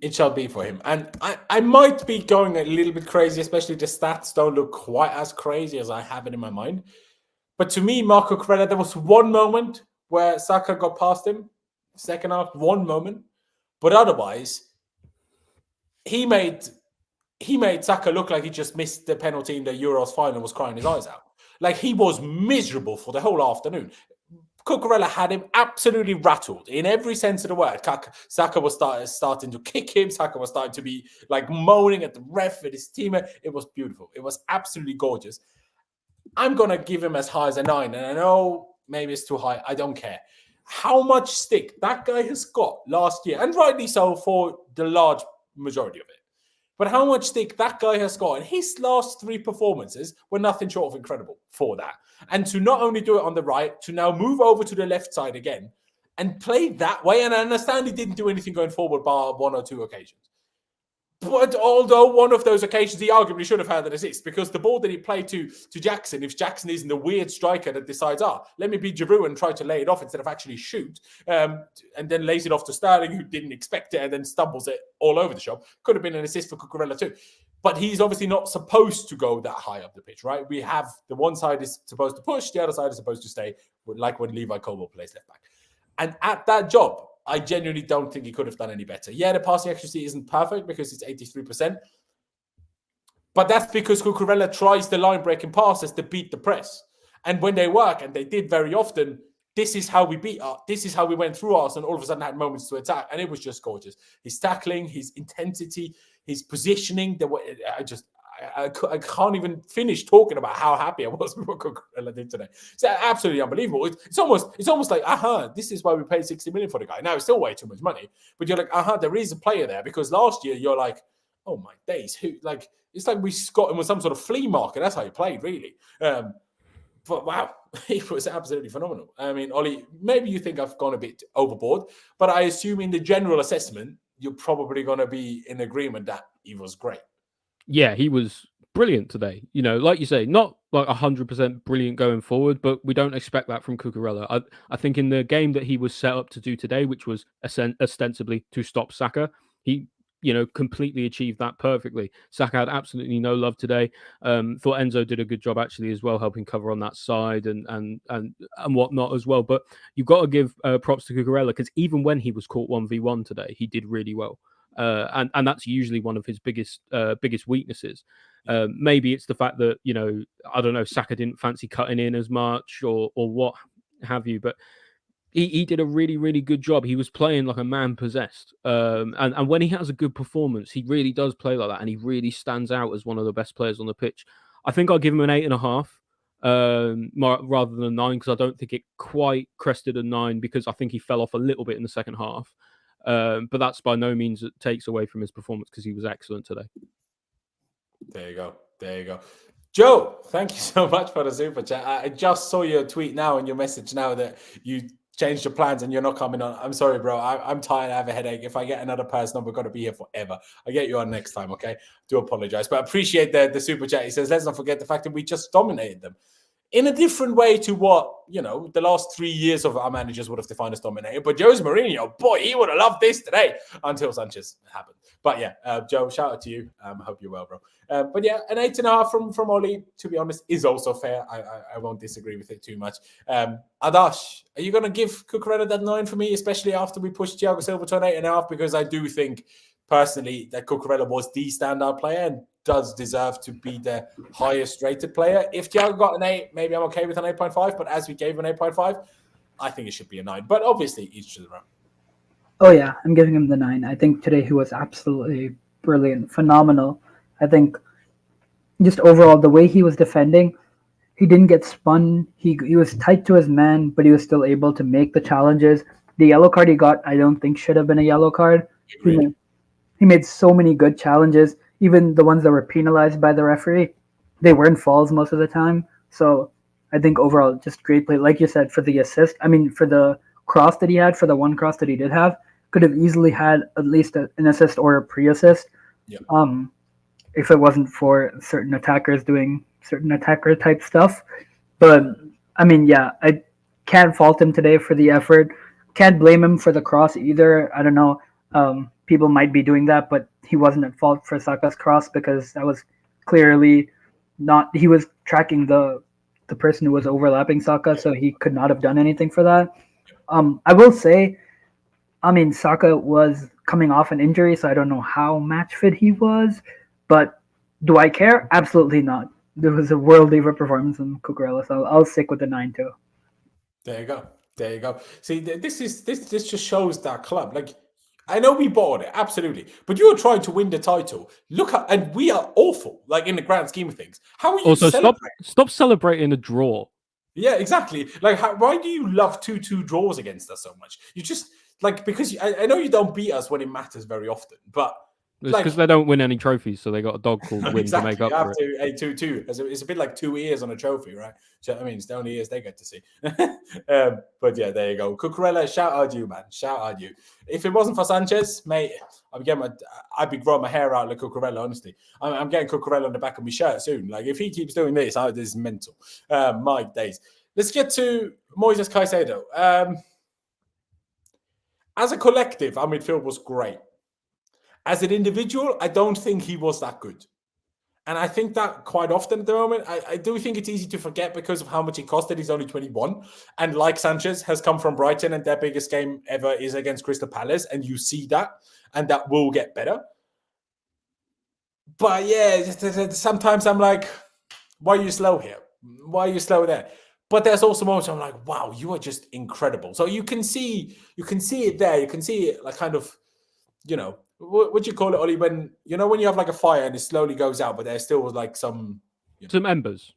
it shall be for him. And I might be going a little bit crazy, especially the stats don't look quite as crazy as I have it in my mind. But to me, Marco Cucurella, there was one moment where Saka got past him, second half, one moment. But otherwise, he made Saka look like he just missed the penalty in the Euros final and was crying his eyes out. Like, he was miserable for the whole afternoon. Cucurella had him absolutely rattled in every sense of the word. Saka was starting to kick him. Saka was starting to be like moaning at the ref and his teammate. It was beautiful. It was absolutely gorgeous. I'm going to give him as high as a 9. And I know maybe it's too high. I don't care. How much stick that guy has got last year, and rightly so for the large majority of it. But how much stick that guy has got, and his last 3 performances were nothing short of incredible for that. And to not only do it on the right, to now move over to the left side again and play that way. And I understand he didn't do anything going forward bar 1 or 2 occasions. But although one of those occasions he arguably should have had an assist, because the ball that he played to Jackson, if Jackson isn't the weird striker that decides, let me be Giroud and try to lay it off instead of actually shoot, and then lays it off to Sterling, who didn't expect it and then stumbles it all over the shop, could have been an assist for Cucurella too. But he's obviously not supposed to go that high up the pitch, right? We have the one side is supposed to push, the other side is supposed to stay, like when Levi Colwill plays left back. And at that job, I genuinely don't think he could have done any better. Yeah, the passing accuracy isn't perfect because it's 83%. But that's because Cucurella tries the line-breaking passes to beat the press. And when they work, and they did very often, this is how we beat us. This is how we went through us and all of a sudden had moments to attack. And it was just gorgeous. His tackling, his intensity, his positioning. I can't even finish talking about how happy I was with what Cucurella did today. It's absolutely unbelievable. It's almost like, this is why we paid 60 million for the guy. Now, it's still way too much money, but you're like, there is a player there, because last year you're like, oh my days, it's like we got him with some sort of flea market. That's how he played, really. But wow, he was absolutely phenomenal. I mean, Ollie, maybe you think I've gone a bit overboard, but I assume in the general assessment, you're probably going to be in agreement that he was great. Yeah, he was brilliant today. Like you say, not like 100% brilliant going forward, but we don't expect that from Cucurella. I think in the game that he was set up to do today, which was ostensibly to stop Saka, he completely achieved that perfectly. Saka had absolutely no love today. Thought Enzo did a good job actually as well, helping cover on that side and whatnot as well. But you've got to give props to Cucurella, because even when he was caught 1v1 today, he did really well. And that's usually one of his biggest weaknesses. Maybe it's the fact that, I don't know, Saka didn't fancy cutting in as much or what have you, but he did a really, really good job. He was playing like a man possessed. And when he has a good performance, he really does play like that, and he really stands out as one of the best players on the pitch. I think I'll give him an 8.5 rather than a 9, because I don't think it quite crested a 9, because I think he fell off a little bit in the second half. But that's by no means it takes away from his performance, because he was excellent today. There you go. Joe, thank you so much for the super chat. I just saw your tweet now and your message now that you changed your plans and you're not coming on. I'm sorry, bro. I'm tired. I have a headache. If I get another person, we're going to be here forever. I'll get you on next time, okay? Do apologize. But I appreciate the super chat. He says, let's not forget the fact that we just dominated them. in a different way to what, the last 3 years of our managers would have defined as dominating. But Jose Mourinho, boy, he would have loved this today until Sanchez happened. But yeah, Joe, shout out to you. I hope you're well, bro. But yeah, an 8.5 from Oli, to be honest, is also fair. I won't disagree with it too much. Adash, are you going to give Cucurella that 9 for me, especially after we push Thiago Silva to an 8.5? Because I do think, personally, that Cucurella was the standout player and does deserve to be the highest rated player. If Thiago got an 8, maybe I'm okay with an 8.5. But as we gave an 8.5, I think it should be a 9. But obviously, each to their own. Oh yeah, I'm giving him the 9. I think today he was absolutely brilliant, phenomenal. I think just overall, the way he was defending, he didn't get spun. He was tight to his man, but he was still able to make the challenges. The yellow card he got, I don't think should have been a yellow card. He made so many good challenges. Even the ones that were penalized by the referee, they weren't fouls most of the time. So I think overall, just great play. Like you said, for the assist, for the cross that he had, for the one cross that he did have, could have easily had at least an assist or a pre-assist. Yeah. If it wasn't for certain attackers doing certain attacker type stuff. But I can't fault him today for the effort. Can't blame him for the cross either. I don't know. People might be doing that, but he wasn't at fault for Saka's cross because that was clearly not. He was tracking the person who was overlapping Saka, so he could not have done anything for that. I will say, Saka was coming off an injury, so I don't know how match fit he was, but do I care? Absolutely not. There was a world leaver performance in Cucurella, so I'll stick with the 9 too. There you go. See, this just shows that club. Like, I know we bought it, absolutely, but you were trying to win the title. And we are awful, like in the grand scheme of things. How are you also celebrating? Stop celebrating a draw. Yeah, exactly. Like, why do you love 2-2 draws against us so much? You just because I know you don't beat us when it matters very often, but it's because they don't win any trophies, so they got a dog called win exactly. to make up for it. 2-2. It's a bit like 2 ears on a trophy, right? So, it's the only ears they get to see. But yeah, there you go. Cucurella, shout out you, man. Shout out you. If it wasn't for Sanchez, mate, I'd be growing my hair out like Cucurella, honestly. I'm getting Cucurella on the back of my shirt soon. Like, if he keeps doing this, this is mental. My days. Let's get to Moises Caicedo. As a collective, our midfield was great. As an individual, I don't think he was that good. And I think that quite often at the moment. I do think it's easy to forget because of how much he costed. He's only 21. And like Sanchez, has come from Brighton, and their biggest game ever is against Crystal Palace. And you see that, and that will get better. But yeah, sometimes I'm like, why are you slow here? Why are you slow there? But there's also moments I'm like, wow, you are just incredible. So you can see it there. You can see it like kind of, what do you call it, Ollie? When when you have like a fire and it slowly goes out, but there's still like some embers.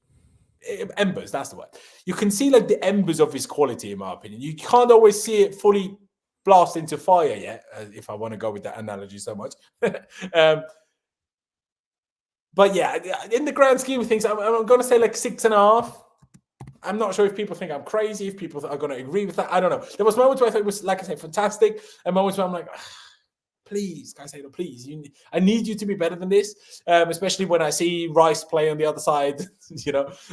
Embers, that's the word. You can see like the embers of his quality, in my opinion. You can't always see it fully blast into fire yet, if I want to go with that analogy so much. But yeah, in the grand scheme of things, I'm going to say like 6.5. I'm not sure if people think I'm crazy, if people are going to agree with that. I don't know. There was moments where I thought it was, like I said, fantastic, and moments where I'm like, please, Caicedo, please. I need you to be better than this, especially when I see Rice play on the other side,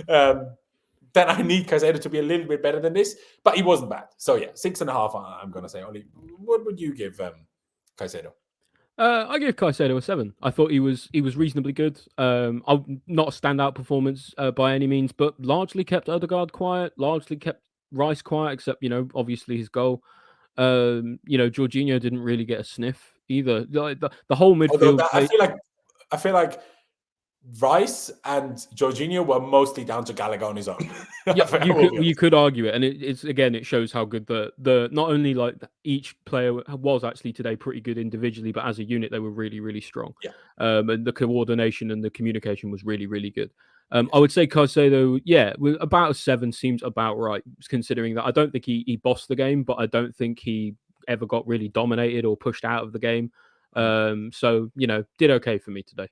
then I need Caicedo to be a little bit better than this, but he wasn't bad. So yeah, 6.5, I'm going to say. Ollie, what would you give Caicedo? I give Caicedo a 7. I thought he was reasonably good. Not a standout performance by any means, but largely kept Odegaard quiet, largely kept Rice quiet, except obviously his goal. Jorginho didn't really get a sniff either. The whole midfield. I feel like Rice and Jorginho were mostly down to Gallagher on his own. Yeah, you could argue it, and it shows how good the not only like each player was actually today pretty good individually, but as a unit they were really, really strong. Yeah. And the coordination and the communication was really, really good. I would say Caicedo, about a 7 seems about right, considering that I don't think he bossed the game, but I don't think he ever got really dominated or pushed out of the game. So did okay for me today.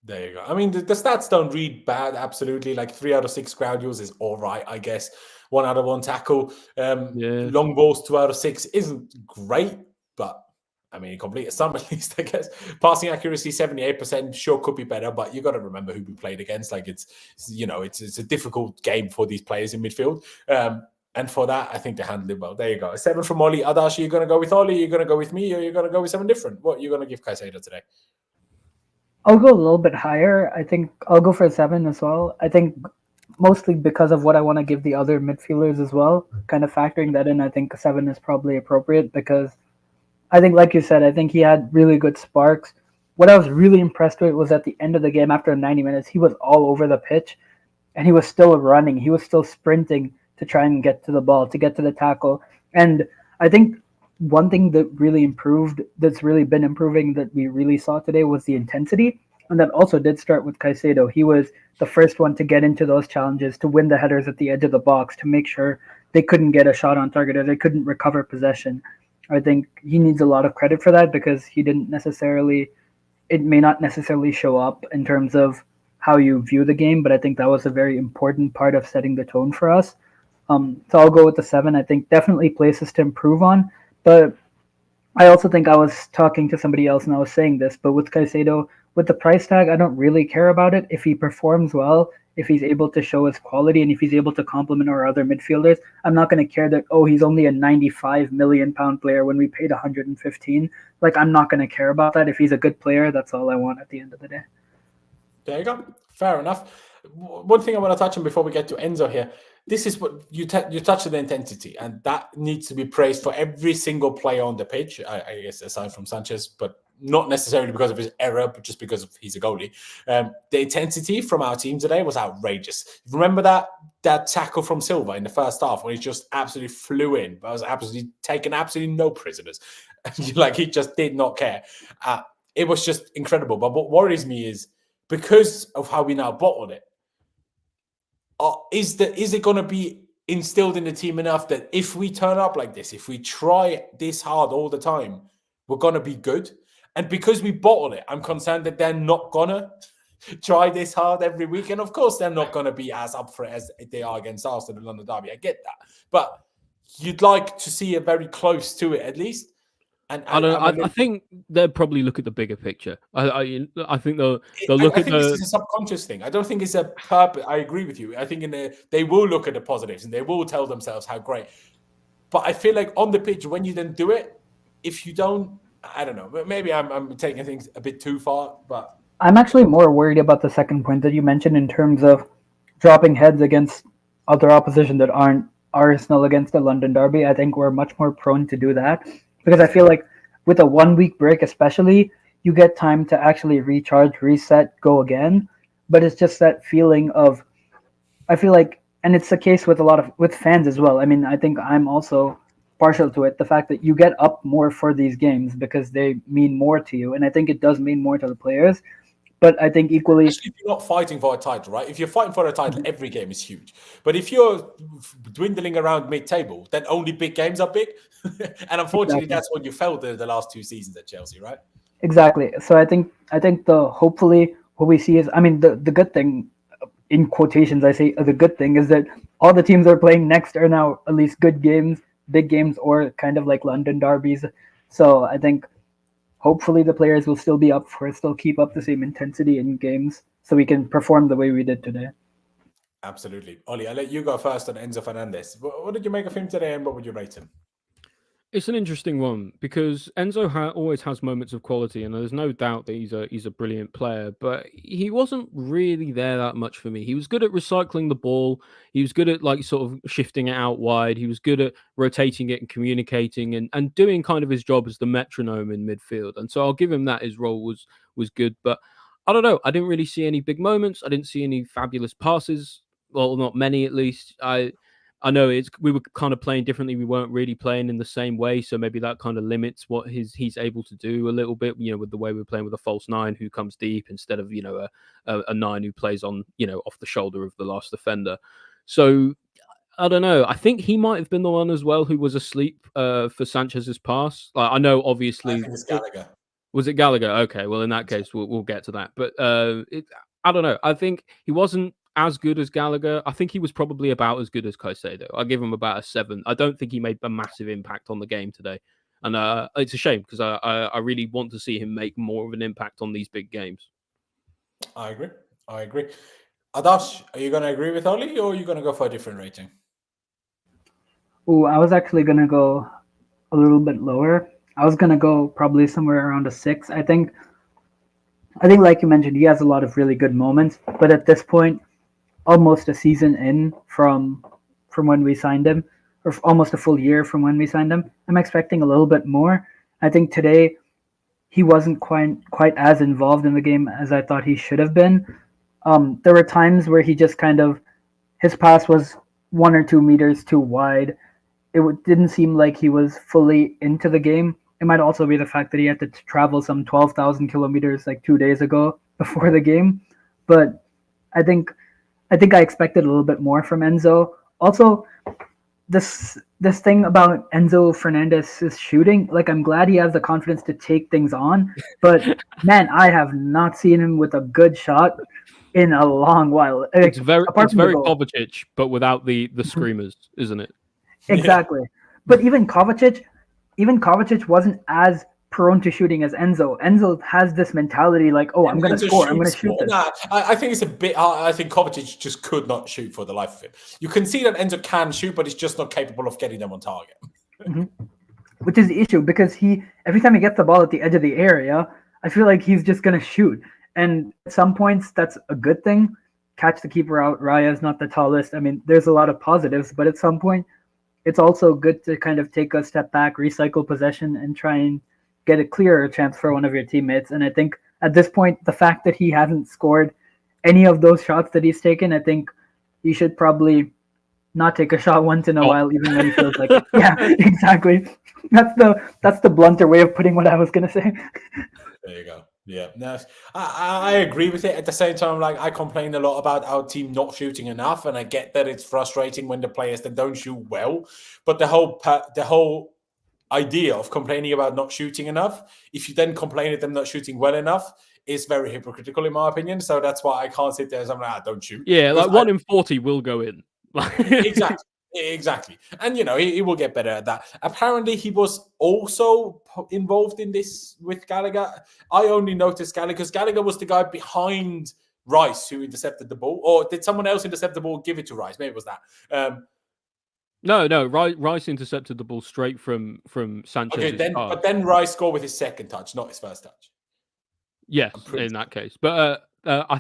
There you go. I mean, the stats don't read bad, absolutely. Like 3 out of 6 ground duels is all right, I guess. 1 out of 1 tackle. Long balls, 2 out of 6 isn't great, but I mean, he completed some at least, I guess. Passing accuracy 78%, sure could be better, but you got to remember who we played against. Like it's a difficult game for these players in midfield. And for that, I think they handled it well. There you go. A 7 from Ollie. Adash, are you going to go with Ollie? Are you going to go with me? Or are you going to go with someone different? What are you going to give Caicedo today? I'll go a little bit higher. I think I'll go for a 7 as well. I think mostly because of what I want to give the other midfielders as well. Kind of factoring that in, I think a 7 is probably appropriate because I think, like you said, I think he had really good sparks. What I was really impressed with was at the end of the game, after 90 minutes, he was all over the pitch and he was still running. He was still sprinting to try and get to the ball, to get to the tackle. And I think one thing that really improved, that's really been improving, that we really saw today was the intensity. And that also did start with Caicedo. He was the first one to get into those challenges, to win the headers at the edge of the box, to make sure they couldn't get a shot on target or they couldn't recover possession. I think he needs a lot of credit for that because he didn't necessarily, it may not necessarily show up in terms of how you view the game, but I think that was a very important part of setting the tone for us. So I'll go with the 7. I think definitely places to improve on, but I also think I was talking to somebody else and I was saying this, but with Caicedo, with the price tag, I don't really care about it. If he performs well, if he's able to show his quality, and if he's able to complement our other midfielders, I'm not going to care that, oh, he's only a £95 million player when we paid 115. Like, I'm not going to care about that. If he's a good player, that's all I want at the end of the day. There you go. Fair enough. One thing I want to touch on before we get to Enzo here. This is what you touch on the intensity, and that needs to be praised for every single player on the pitch, I guess, aside from Sanchez, but not necessarily because of his error, but just because he's a goalie. The intensity from our team today was outrageous. Remember that tackle from Silva in the first half when he just absolutely flew in, but was absolutely taking absolutely no prisoners. Like, he just did not care. It was just incredible. But what worries me is because of how we now bottled it, is it going to be instilled in the team enough that if we turn up like this, if we try this hard all the time, we're going to be good? And because we bottle it, I'm concerned that they're not going to try this hard every week. And of course, they're not going to be as up for it as they are against Arsenal in the London Derby. I get that. But you'd like to see it very close to it at least. And I think they'll probably look at the bigger picture. I think they'll look at the. This is a subconscious thing. I don't think it's a purpose. I agree with you. I think they will look at the positives and they will tell themselves how great. But I feel like on the pitch, when you then do it, if you don't, I don't know. Maybe I'm taking things a bit too far. But I'm actually more worried about the second point that you mentioned in terms of dropping heads against other opposition that aren't Arsenal against the London Derby. I think we're much more prone to do that. Because I feel like with a 1 week break especially, you get time to actually recharge, reset, go again. But it's just that feeling of, I feel like, and it's the case with with fans as well. I mean, I think I'm also partial to it. The fact that you get up more for these games because they mean more to you. And I think it does mean more to the players. But I think equally, especially if you're not fighting for a title, right? If you're fighting for a title, every game is huge. But if you're dwindling around mid-table, then only big games are big. And unfortunately, that's what you felt the last 2 seasons at Chelsea, right? Exactly. So I think hopefully what we see is, I mean, the good thing, in quotations, I say the good thing is that all the teams that are playing next are now at least good games, big games, or kind of like London derbies. So I think hopefully the players will still be up for it, still keep up the same intensity in games so we can perform the way we did today. Absolutely. Ollie, I'll let you go first on Enzo Fernandez. What did you make of him today and what would you rate him? It's an interesting one because Enzo always has moments of quality, and there's no doubt that he's a brilliant player. But he wasn't really there that much for me. He was good at recycling the ball. He was good at like sort of shifting it out wide. He was good at rotating it and communicating and doing kind of his job as the metronome in midfield. And so I'll give him that. His role was good, but I don't know. I didn't really see any big moments. I didn't see any fabulous passes. Well, not many at least. I know we were kind of playing differently. We weren't really playing in the same way, so maybe that kind of limits what he's able to do a little bit. You know, with the way we're playing with a false 9 who comes deep instead of a 9 who plays on off the shoulder of the last defender. So I don't know. I think he might have been the one as well who was asleep for Sanchez's pass. Like, I know, obviously, I think it's Gallagher. Was it Gallagher? Okay, well in that case we'll get to that. But I don't know. I think he wasn't as good as Gallagher. I think he was probably about as good as Caicedo. I give him about a 7. I don't think he made a massive impact on the game today. And it's a shame because I really want to see him make more of an impact on these big games. I agree. Adash, are you going to agree with Oli, or are you going to go for a different rating? Oh, I was actually going to go a little bit lower. I was going to go probably somewhere around a 6. I think, like you mentioned, he has a lot of really good moments. But at this point, almost a season in from when we signed him, or almost a full year from when we signed him, I'm expecting a little bit more. I think today he wasn't quite as involved in the game as I thought he should have been. There were times where he just kind of, his pass was 1 or 2 meters too wide. It didn't seem like he was fully into the game. It might also be the fact that he had to travel some 12,000 kilometers like 2 days ago before the game. But I think I expected a little bit more from Enzo. Also, this thing about Enzo Fernandez's shooting, like, I'm glad he has the confidence to take things on, but man, I have not seen him with a good shot in a long while. It's very Kovacic, but without the screamers, isn't it? Exactly. Yeah. But even Kovacic wasn't as prone to shooting as Enzo. Enzo has this mentality like, oh, I'm going to score, I'm going to shoot this. Nah, I think it's a bit hard. I think Kovacic just could not shoot for the life of him. You can see that Enzo can shoot, but he's just not capable of getting them on target. Mm-hmm. Which is the issue, because every time he gets the ball at the edge of the area, I feel like he's just going to shoot. And at some points, that's a good thing. Catch the keeper out. Raya's not the tallest. I mean, there's a lot of positives, but at some point, it's also good to kind of take a step back, recycle possession, and try and get a clearer chance for one of your teammates. And I think at this point, the fact that he hasn't scored any of those shots that he's taken, I think he should probably not take a shot once in a while, even when he feels like it. Yeah, exactly. That's the blunter way of putting what I was going to say. There you go. Yeah, no, I agree with it. At the same time, like, I complain a lot about our team not shooting enough, and I get that it's frustrating when the players that don't shoot well. But the whole idea of complaining about not shooting enough, if you then complain at them not shooting well enough, is very hypocritical in my opinion. So that's why I can't sit there and say, don't shoot. Yeah, like 1 in 40 will go in. Exactly. And, he will get better at that. Apparently, he was also involved in this with Gallagher. I only noticed Gallagher because Gallagher was the guy behind Rice who intercepted the ball. Or did someone else intercept the ball and give it to Rice? Maybe it was that. No. Rice intercepted the ball straight from Sanchez. Okay, but then Rice scored with his second touch, not his first touch. Yes, in that case. But I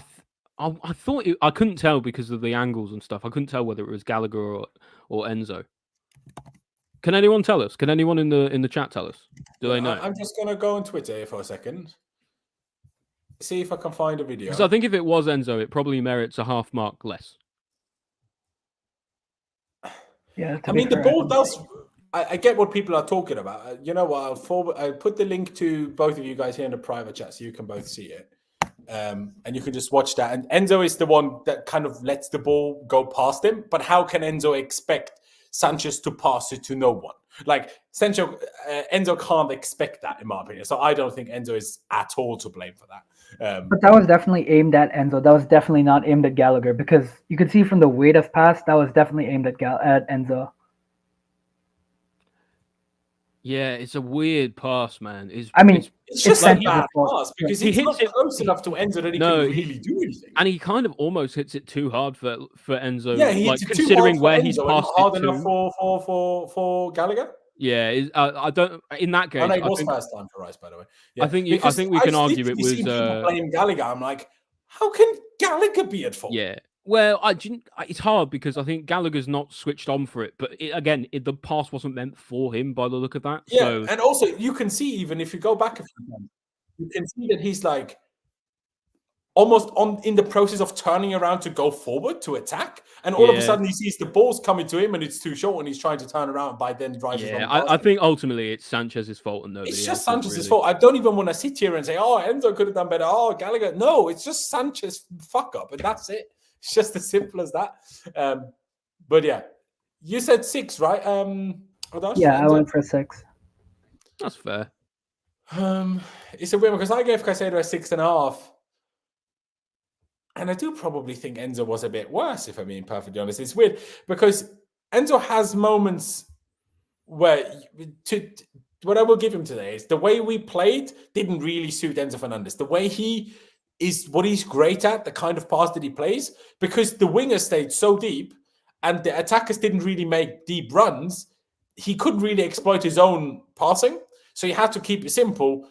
thought I couldn't tell because of the angles and stuff. I couldn't tell whether it was Gallagher or Enzo. Can anyone tell us? Can anyone in the chat tell us? Do they know? I'm just gonna go on Twitter here for a second. See if I can find a video. Because I think if it was Enzo, it probably merits a half mark less. Yeah, I mean, the ball does. I get what people are talking about. You know what? I'll put the link to both of you guys here in the private chat so you can both see it. And you can just watch that. And Enzo is the one that kind of lets the ball go past him. But how can Enzo expect Sanchez to pass it to no one? Like, Enzo can't expect that, in my opinion. So I don't think Enzo is at all to blame for that. But that was definitely aimed at Enzo. That was definitely not aimed at Gallagher, because you could see from the weight of pass, that was definitely aimed at Enzo. Yeah, it's a weird pass, man. It's just a bad pass because he hits it close enough to Enzo that he can really do anything. And he kind of almost hits it too hard for Enzo. Yeah, he hits it considering where he's passed hard it enough for Gallagher. Yeah, I don't. In that case, it was first time for Rice, by the way. Yeah. I think we can argue it was. People blame Gallagher. I'm like, how can Gallagher be at fault? Yeah. Well, it's hard because I think Gallagher's not switched on for it. But the pass wasn't meant for him by the look of that. Yeah, so. And also you can see, even if you go back a few times, you can see that he's like almost in the process of turning around to go forward to attack, and all of a sudden he sees the ball's coming to him and it's too short, and he's trying to turn around. By then, rises on. I think ultimately it's Sanchez's fault and nobody. It's just Sanchez's fault. I don't even want to sit here and say, "Oh, Enzo could have done better." Oh, Gallagher. No, it's just Sanchez fuck up, and that's it. It's just as simple as that. But yeah, you said 6, right? Adash, yeah, I went for 6. That's fair. It's a weird because I gave Caicedo a 6.5. And I do probably think Enzo was a bit worse, if I'm being perfectly honest. It's weird because Enzo has moments where what I will give him today is the way we played didn't really suit Enzo Fernandez. The way he is, what he's great at, the kind of pass that he plays, because the wingers stayed so deep and the attackers didn't really make deep runs, he couldn't really exploit his own passing. So he had to keep it simple.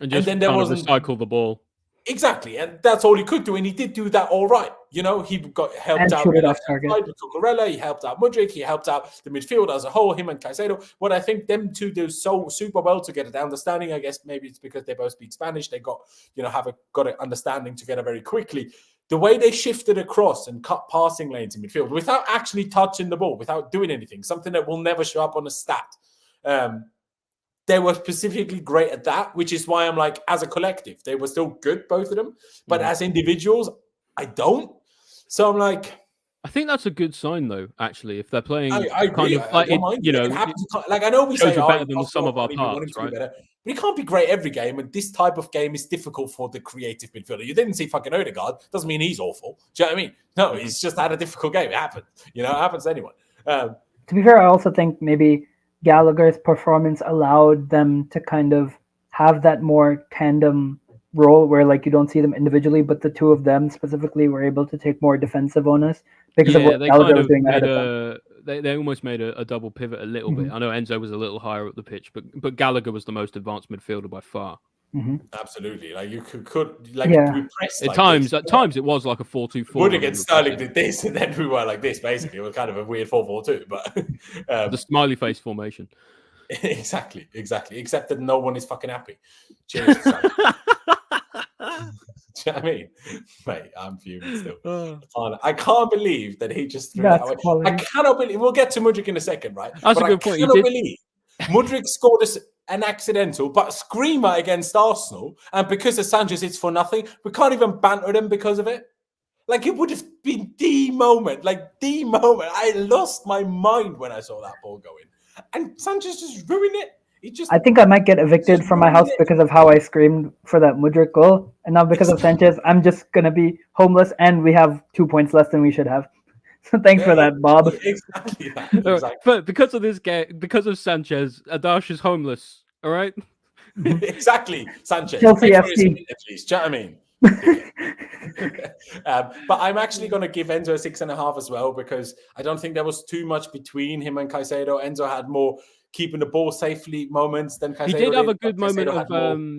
And then there wasn't recycle the ball. Exactly, and that's all he could do, and he did do that all right. You know, he got helped out with Cucurella, he helped out Mudryk, he helped out the midfield as a whole, him and Caicedo. What I think them two do so super well together, the understanding, I guess maybe it's because they both speak Spanish, they got, got an understanding together very quickly. The way they shifted across and cut passing lanes in midfield without actually touching the ball, without doing anything, something that will never show up on a stat. They were specifically great at that, which is why I'm like, as a collective, they were still good, both of them. But as individuals, I don't. So I'm like, I think that's a good sign, though. Actually, if they're playing, I agree. I know we say better than some of our parts, right? But he can't be great every game, and this type of game is difficult for the creative midfielder. You didn't see fucking Odegaard, doesn't mean he's awful. Do you know what I mean? No, he's just had a difficult game. It happens. It happens to anyone. To be fair, I also think maybe Gallagher's performance allowed them to kind of have that more tandem role where like you don't see them individually, but the two of them specifically were able to take more defensive onus because of what Gallagher was doing ahead of them. They almost made a double pivot a little bit. I know Enzo was a little higher up the pitch, but Gallagher was the most advanced midfielder by far. Absolutely, like you could we pressed at times it was like a 4-2-4. Wood against Sterling did this, and then we were like this. Basically, it was kind of a weird 4-4-2, but the smiley face formation. Exactly. Except that no one is fucking happy. Cheers. Do you know what I mean? Mate, I'm fuming still. I can't believe that he just threw that away. I cannot believe. We'll get to Mudryk in a second, right? That's a good point. I cannot believe Mudryk scored an accidental, but screamer against Arsenal, and because of Sanchez, it's for nothing. We can't even banter them because of it. Like, it would have been the moment. I lost my mind when I saw that ball go in. And Sanchez just ruined it. I think I might get evicted from my house because of how I screamed for that Mudryk goal. And now because of Sanchez, I'm just going to be homeless, and we have 2 points less than we should have. So thanks for that, Bob. Exactly that. But because of this game, because of Sanchez, Adash is homeless. All right. Exactly, Sanchez. Chelsea FC. At least. Do you know what I mean? But I'm actually going to give Enzo a 6.5 as well, because I don't think there was too much between him and Caicedo. Enzo had more keeping the ball safely moments than Caicedo. He did have a good moment of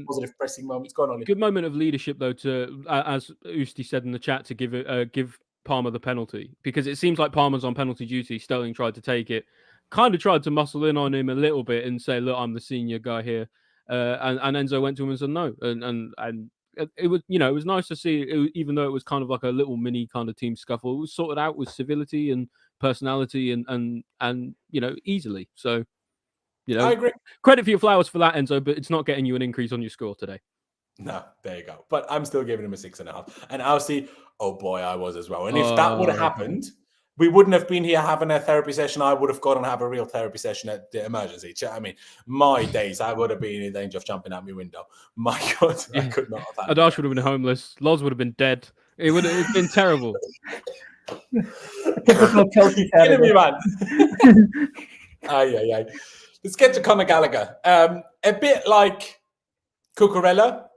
positive pressing moments. Go on, Ollie. Good moment of leadership, though, to as Usti said in the chat, to give Palmer the penalty, because it seems like Palmer's on penalty duty. Sterling tried to take it, kind of tried to muscle in on him a little bit and say, "Look, I'm the senior guy here," and Enzo went to him and said no, and it was, it was nice to see, even though it was kind of like a little mini kind of team scuffle, it was sorted out with civility and personality and easily. So, I agree. Credit for your flowers for that, Enzo, but it's not getting you an increase on your score today. No, there you go. But I'm still giving him a 6.5. And I'll see, oh boy, I was as well. And if that would have happened, we wouldn't have been here having a therapy session. I would have gone and have a real therapy session at the emergency. I mean, my days, I would have been in danger of jumping out my window. My God, I could not have had Adash would have been homeless. Loz would have been dead. It would have been terrible. Typical Chelsea Kidding me, man. Aye. Let's get to Conor Gallagher. A bit like Cucurella.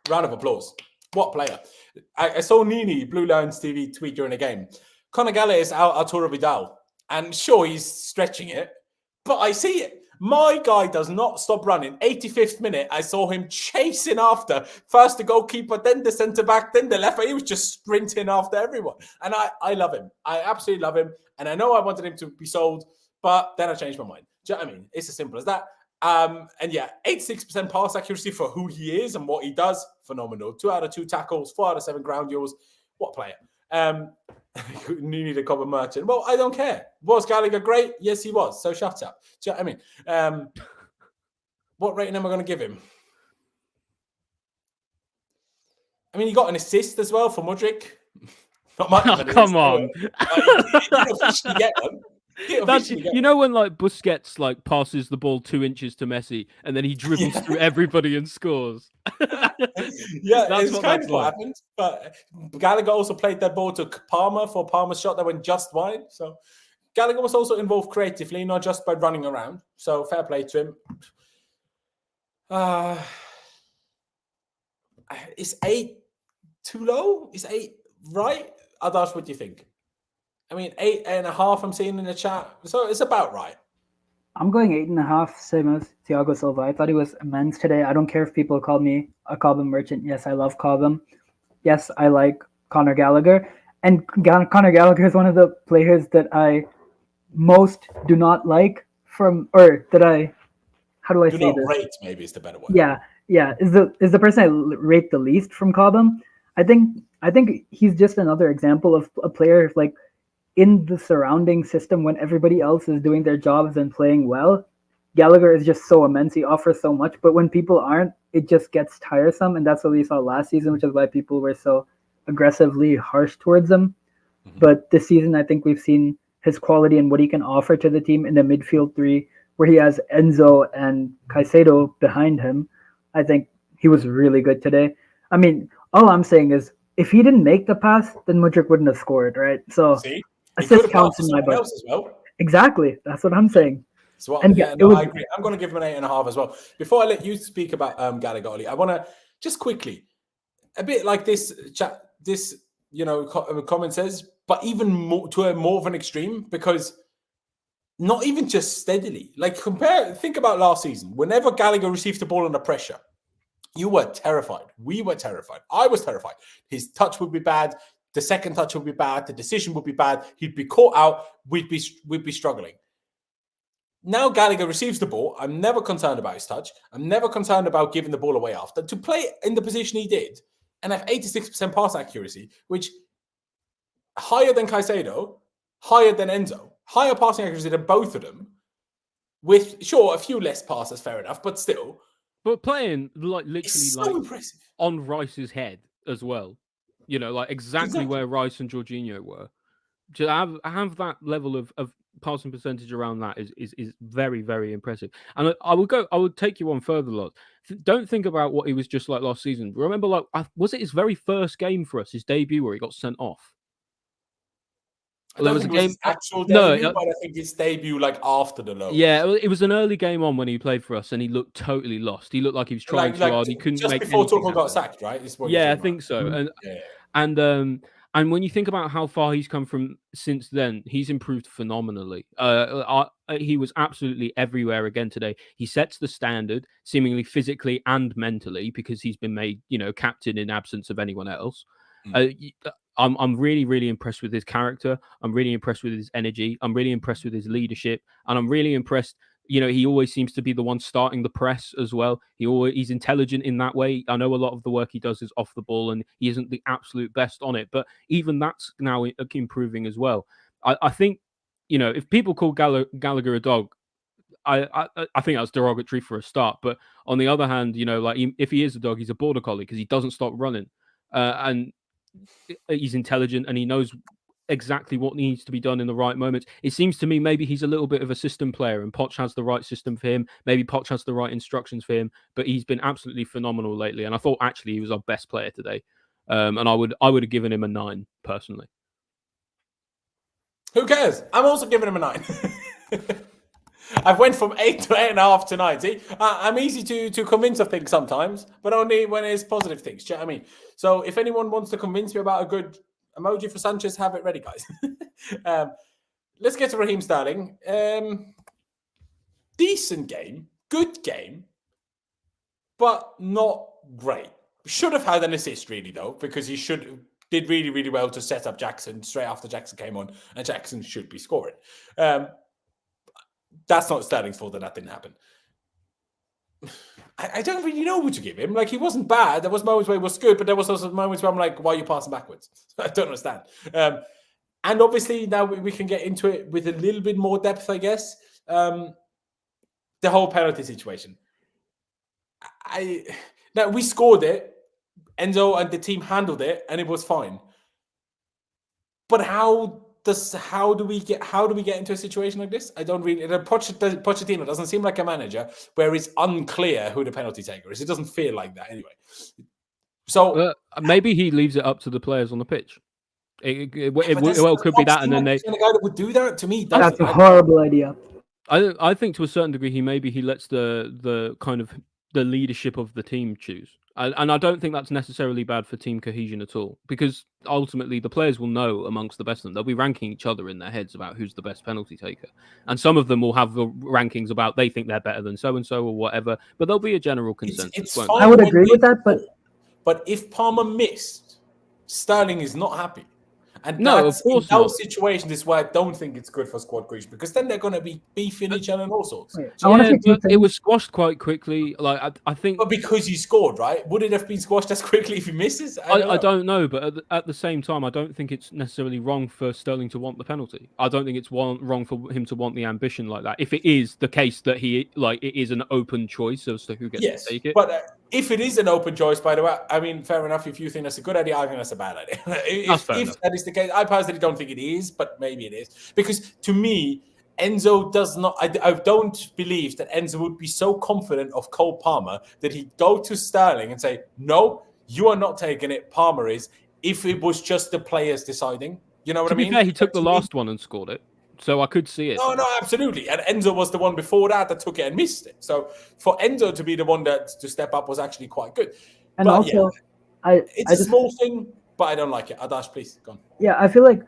Round of applause. What player. I saw Nini, Blue Lions TV, tweet during the game. Conor Gallagher is out Arturo Vidal. And sure, he's stretching it, but I see it. My guy does not stop running. 85th minute, I saw him chasing after. First the goalkeeper, then the centre-back, then the left back. He was just sprinting after everyone. And I love him. I absolutely love him. And I know I wanted him to be sold, but then I changed my mind. Do you know what I mean? It's as simple as that. And yeah, 86% pass accuracy for who he is and what he does. Phenomenal. 2 out of 2 tackles, 4 out of 7 ground duels. What player? You need a copper merchant. Well, I don't care. Was Gallagher great? Yes, he was. So shut up. Do you know what I mean? What rating am I going to give him? I mean, he got an assist as well for Mudryk. Not much. Oh, come on. He didn't officially get one. When like Busquets like passes the ball 2 inches to Messi and then he dribbles through everybody and scores. Yeah, that's kind of what happened. But Gallagher also played that ball to Palmer for Palmer's shot that went just wide. So Gallagher was also involved creatively, not just by running around. So fair play to him. Is 8 too low? Is 8 right? Adash, what do you think? I mean, 8.5 I'm seeing in the chat. So it's about right. I'm going 8.5, same as Thiago Silva. I thought he was immense today. I don't care if people call me a Cobham merchant. Yes, I love Cobham. Yes, I like Conor Gallagher. And Conor Gallagher is one of the players that I most do not like from, or that I, how do I say this? Rate, maybe is the better word. Yeah, is the person I rate the least from Cobham. I think he's just another example of a player like in the surrounding system when everybody else is doing their jobs and playing well. Gallagher is just so immense. He offers so much, but when people aren't, it just gets tiresome, and that's what we saw last season, which is why people were so aggressively harsh towards him. Mm-hmm. But this season, I think we've seen his quality and what he can offer to the team in the midfield three, where he has Enzo and Caicedo behind him. I think he was really good today. I mean, all I'm saying is if he didn't make the pass, then Mudryk wouldn't have scored, right? So assist counts in my book. As well. Exactly. That's what I'm saying. So, I agree. I'm going to give him an 8.5 as well. Before I let you speak about Gallagher, I want to just quickly, a bit like this chat, this comment says, but even more to a more of an extreme, because not even just steadily. Like think about last season. Whenever Gallagher received the ball under pressure, you were terrified. We were terrified. I was terrified. His touch would be bad. The second touch would be bad. The decision would be bad. He'd be caught out. We'd be struggling. Now Gallagher receives the ball. I'm never concerned about his touch. I'm never concerned about giving the ball away after. To play in the position he did and have 86% pass accuracy, which higher than Caicedo, higher than Enzo, higher passing accuracy than both of them, with, sure, a few less passes, fair enough, but still. But playing literally so impressive. On Rice's head as well. Exactly where Rice and Jorginho were. To have that level of passing percentage around that is very, very impressive. And I would take you on further, lot. Don't think about what he was just like last season. Remember, was it his very first game for us, his debut, where he got sent off? There was a game, his actual debut, but I think his debut after the low. Yeah, it was an early game on when he played for us, and he looked totally lost. He looked like he was trying too hard. He couldn't just make before Tuchel got sacked, right? I think so. And when you think about how far he's come from since then, he's improved phenomenally. He was absolutely everywhere again today. He sets the standard, seemingly physically and mentally, because he's been made, captain in absence of anyone else. I'm really, really impressed with his character. I'm really impressed with his energy. I'm really impressed with his leadership, and I'm really impressed. He always seems to be the one starting the press as well. He's intelligent in that way. I know a lot of the work he does is off the ball, and he isn't the absolute best on it. But even that's now improving as well. I think, if people call Gallagher a dog, I think that's derogatory for a start. But on the other hand, if he is a dog, he's a border collie because he doesn't stop running, and he's intelligent and he knows exactly what needs to be done in the right moments. It seems to me maybe he's a little bit of a system player, and Poch has the right system for him. Maybe Poch has the right instructions for him, but he's been absolutely phenomenal lately. And I thought actually he was our best player today. And I would have given him a 9 personally. Who cares? I'm also giving him a 9. I've went from 8 to 8.5 to 9. See, I'm easy to convince of things sometimes, but only when it's positive things. Do you know what I mean? So if anyone wants to convince me about a good emoji for Sanchez, have it ready, guys. Let's get to Raheem Sterling. Decent game, good game, but not great. Should have had an assist, really, though, because he did really, really well to set up Jackson straight after Jackson came on, and Jackson should be scoring. That's not Sterling's fault that didn't happen. I don't really know what to give him. He wasn't bad. There was moments where he was good, but there was also moments where I'm like, why are you passing backwards? I don't understand. And obviously now we can get into it with a little bit more depth, I guess. The whole penalty situation. Now we scored it. Enzo and the team handled it, and it was fine. But how do we get into a situation like this? I don't really. Pochettino doesn't seem like a manager where it's unclear who the penalty taker is. It doesn't feel like that anyway. So maybe he leaves it up to the players on the pitch. It But could be that, and then the guy that would do that to me. That's a horrible idea. I think to a certain degree he lets the kind of the leadership of the team choose, and I don't think that's necessarily bad for team cohesion at all, because ultimately the players will know amongst the best of them. They'll be ranking each other in their heads about who's the best penalty taker, and some of them will have the rankings about they think they're better than so and so or whatever. But there'll be a general consensus. I would agree with that, but if Palmer missed, Sterling is not happy. And no, of course in not. those situations is why I don't think it's good for squad cohesion, because then they're going to be beefing each other and all sorts. But it was squashed quite quickly. Like I think, but because he scored, right? Would it have been squashed as quickly if he misses? I don't know, but at the same time, I don't think it's necessarily wrong for Sterling to want the penalty. I don't think it's wrong for him to want the ambition like that. If it is the case that it is an open choice as to who gets to take it. But if it is an open choice, by the way, I mean, fair enough. If you think that's a good idea, I think that's a bad idea. if that is the case, I personally don't think it is, but maybe it is. Because to me, Enzo does not, I don't believe that Enzo would be so confident of Cole Palmer that he'd go to Sterling and say, no, you are not taking it, Palmer is, if it was just the players deciding. You know what I mean? To be fair, he took the last one and scored it. So I could see it. No, absolutely. And Enzo was the one before that took it and missed it. So for Enzo to be the one to step up was actually quite good. And but also, it's a small thing, but I don't like it. Adash, please, go on. Yeah, I feel like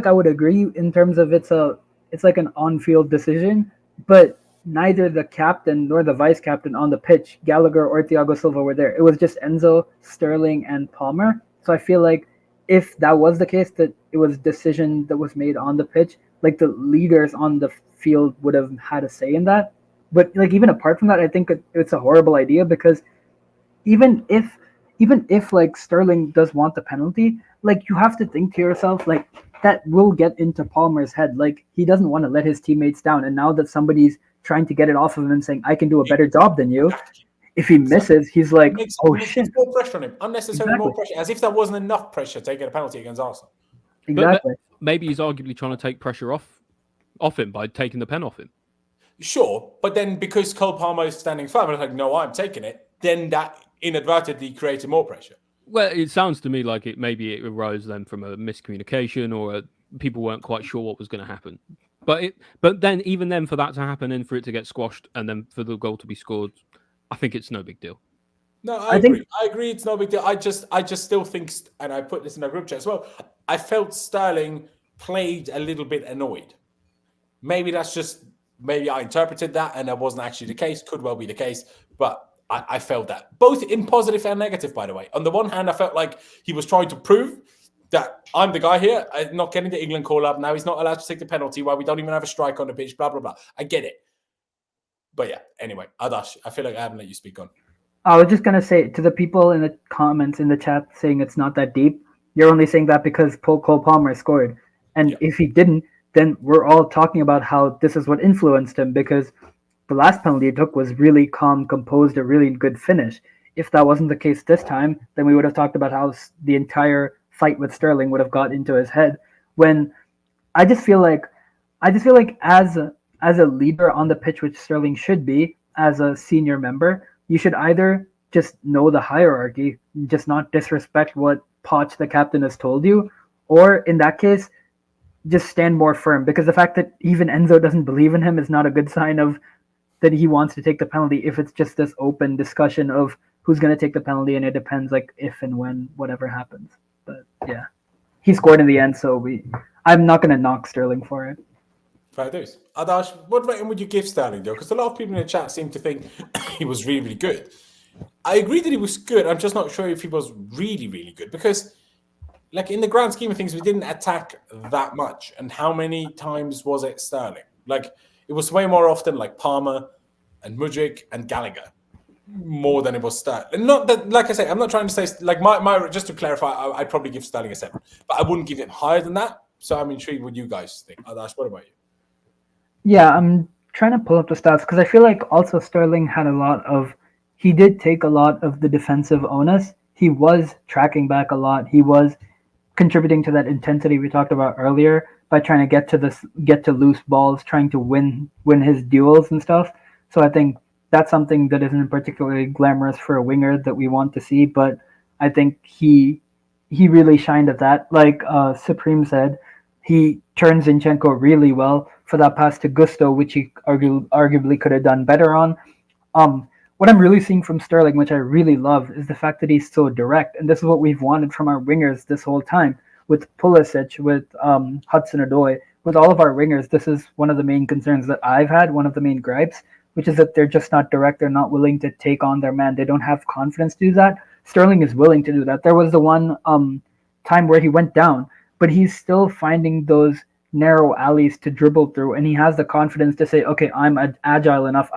I would agree in terms of it's like an on-field decision, but neither the captain nor the vice captain on the pitch, Gallagher or Thiago Silva, were there. It was just Enzo, Sterling, and Palmer. So I feel like if that was the case, that it was a decision that was made on the pitch, like the leaders on the field would have had a say in that. But like even apart from that, I think it's a horrible idea, because even if like Sterling does want the penalty, like you have to think to yourself, like that will get into Palmer's head. Like he doesn't want to let his teammates down, and now that somebody's trying to get it off of him and saying, I can do a better job than you, if he misses, he's like, shit. More pressure on him, unnecessarily more pressure, as if there wasn't enough pressure taking a penalty against Arsenal. Exactly. But maybe he's arguably trying to take pressure off him by taking the pen off him. Sure, but then because Cole Palmer is standing firm and like, no, I'm taking it, then that inadvertently created more pressure. Well, it sounds to me like it arose then from a miscommunication, or people weren't quite sure what was going to happen. But then even then, for that to happen and for it to get squashed and then for the goal to be scored, I think it's no big deal. No, I agree. It's no big deal. I just still think, and I put this in our group chat as well, I felt Sterling played a little bit annoyed. Maybe I interpreted that and that wasn't actually the case. Could well be the case, but I felt that. Both in positive and negative, by the way. On the one hand, I felt like he was trying to prove that I'm the guy here. I'm not getting the England call up. Now he's not allowed to take the penalty while we don't even have a strike on the pitch, blah, blah, blah. I get it. But yeah, anyway, Adash, I feel like I haven't let you speak on. I was just going to say to the people in the comments in the chat saying it's not that deep, you're only saying that because Cole Palmer scored. And if he didn't, then we're all talking about how this is what influenced him, because the last penalty he took was really calm, composed, a really good finish. If that wasn't the case this time, then we would have talked about how the entire fight with Sterling would have got into his head. When I just feel like as a leader on the pitch, which Sterling should be, as a senior member, you should either just know the hierarchy, just not disrespect what Poch, the captain, has told you, or in that case, just stand more firm. Because the fact that even Enzo doesn't believe in him is not a good sign of that he wants to take the penalty, if it's just this open discussion of who's going to take the penalty and it depends like if and when whatever happens. But yeah, he scored in the end, so I'm not going to knock Sterling for it. Fair dues. Adash, what rating would you give Sterling though? Because a lot of people in the chat seem to think he was really, really good. I agree that he was good. I'm just not sure if he was really, really good, because like in the grand scheme of things, we didn't attack that much. And how many times was it Sterling? Like it was way more often like Palmer and Mudryk and Gallagher more than it was Sterling. And not that, like I say, I'm not trying to say like my just to clarify, I'd probably give Sterling a 7, but I wouldn't give him higher than that. So I'm intrigued what you guys think. Adash, what about you? Yeah, I'm trying to pull up the stats because I feel like also Sterling he did take a lot of the defensive onus. He was tracking back a lot. He was contributing to that intensity we talked about earlier by trying to get to loose balls, trying to win his duels and stuff. So I think that's something that isn't particularly glamorous for a winger that we want to see, but I think he he really shined at that. Like Supreme said, he turned Zinchenko really well for that pass to Gusto, which he arguably could have done better on. What I'm really seeing from Sterling, which I really love, is the fact that he's so direct, and this is what we've wanted from our wingers this whole time. With Pulisic, with Hudson-Odoi, with all of our wingers, this is one of the main concerns that I've had, one of the main gripes, which is that they're just not direct. They're not willing to take on their man. They don't have confidence to do that. Sterling is willing to do that. There was the one time where he went down, but he's still finding those narrow alleys to dribble through, and he has the confidence to say, okay, I'm agile enough.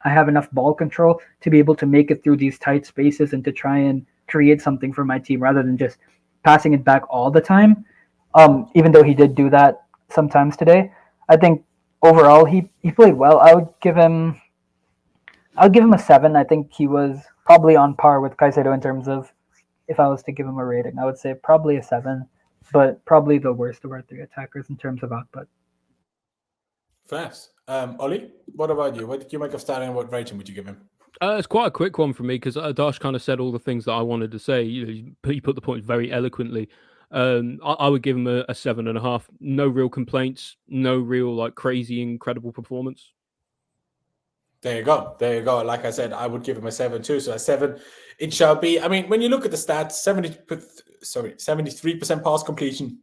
I have enough ball control to be able to make it through these tight spaces and to try and create something for my team rather than just passing it back all the time. Even though he did do that sometimes today, I think overall he played well. I'll give him a 7. I think he was probably on par with Caicedo in terms of, if I was to give him a rating, I would say probably a 7, but probably the worst of our 3 attackers in terms of output. Fast. Ollie, what about you? What did you make of Sterling and what rating would you give him? It's quite a quick one for me because Dash kind of said all the things that I wanted to say. He put the point very eloquently. I would give him a 7.5. No real complaints. No real like crazy incredible performance. There you go. Like I said, I would give him a 7 too. So a 7, it shall be. I mean, when you look at the stats, 73% pass completion,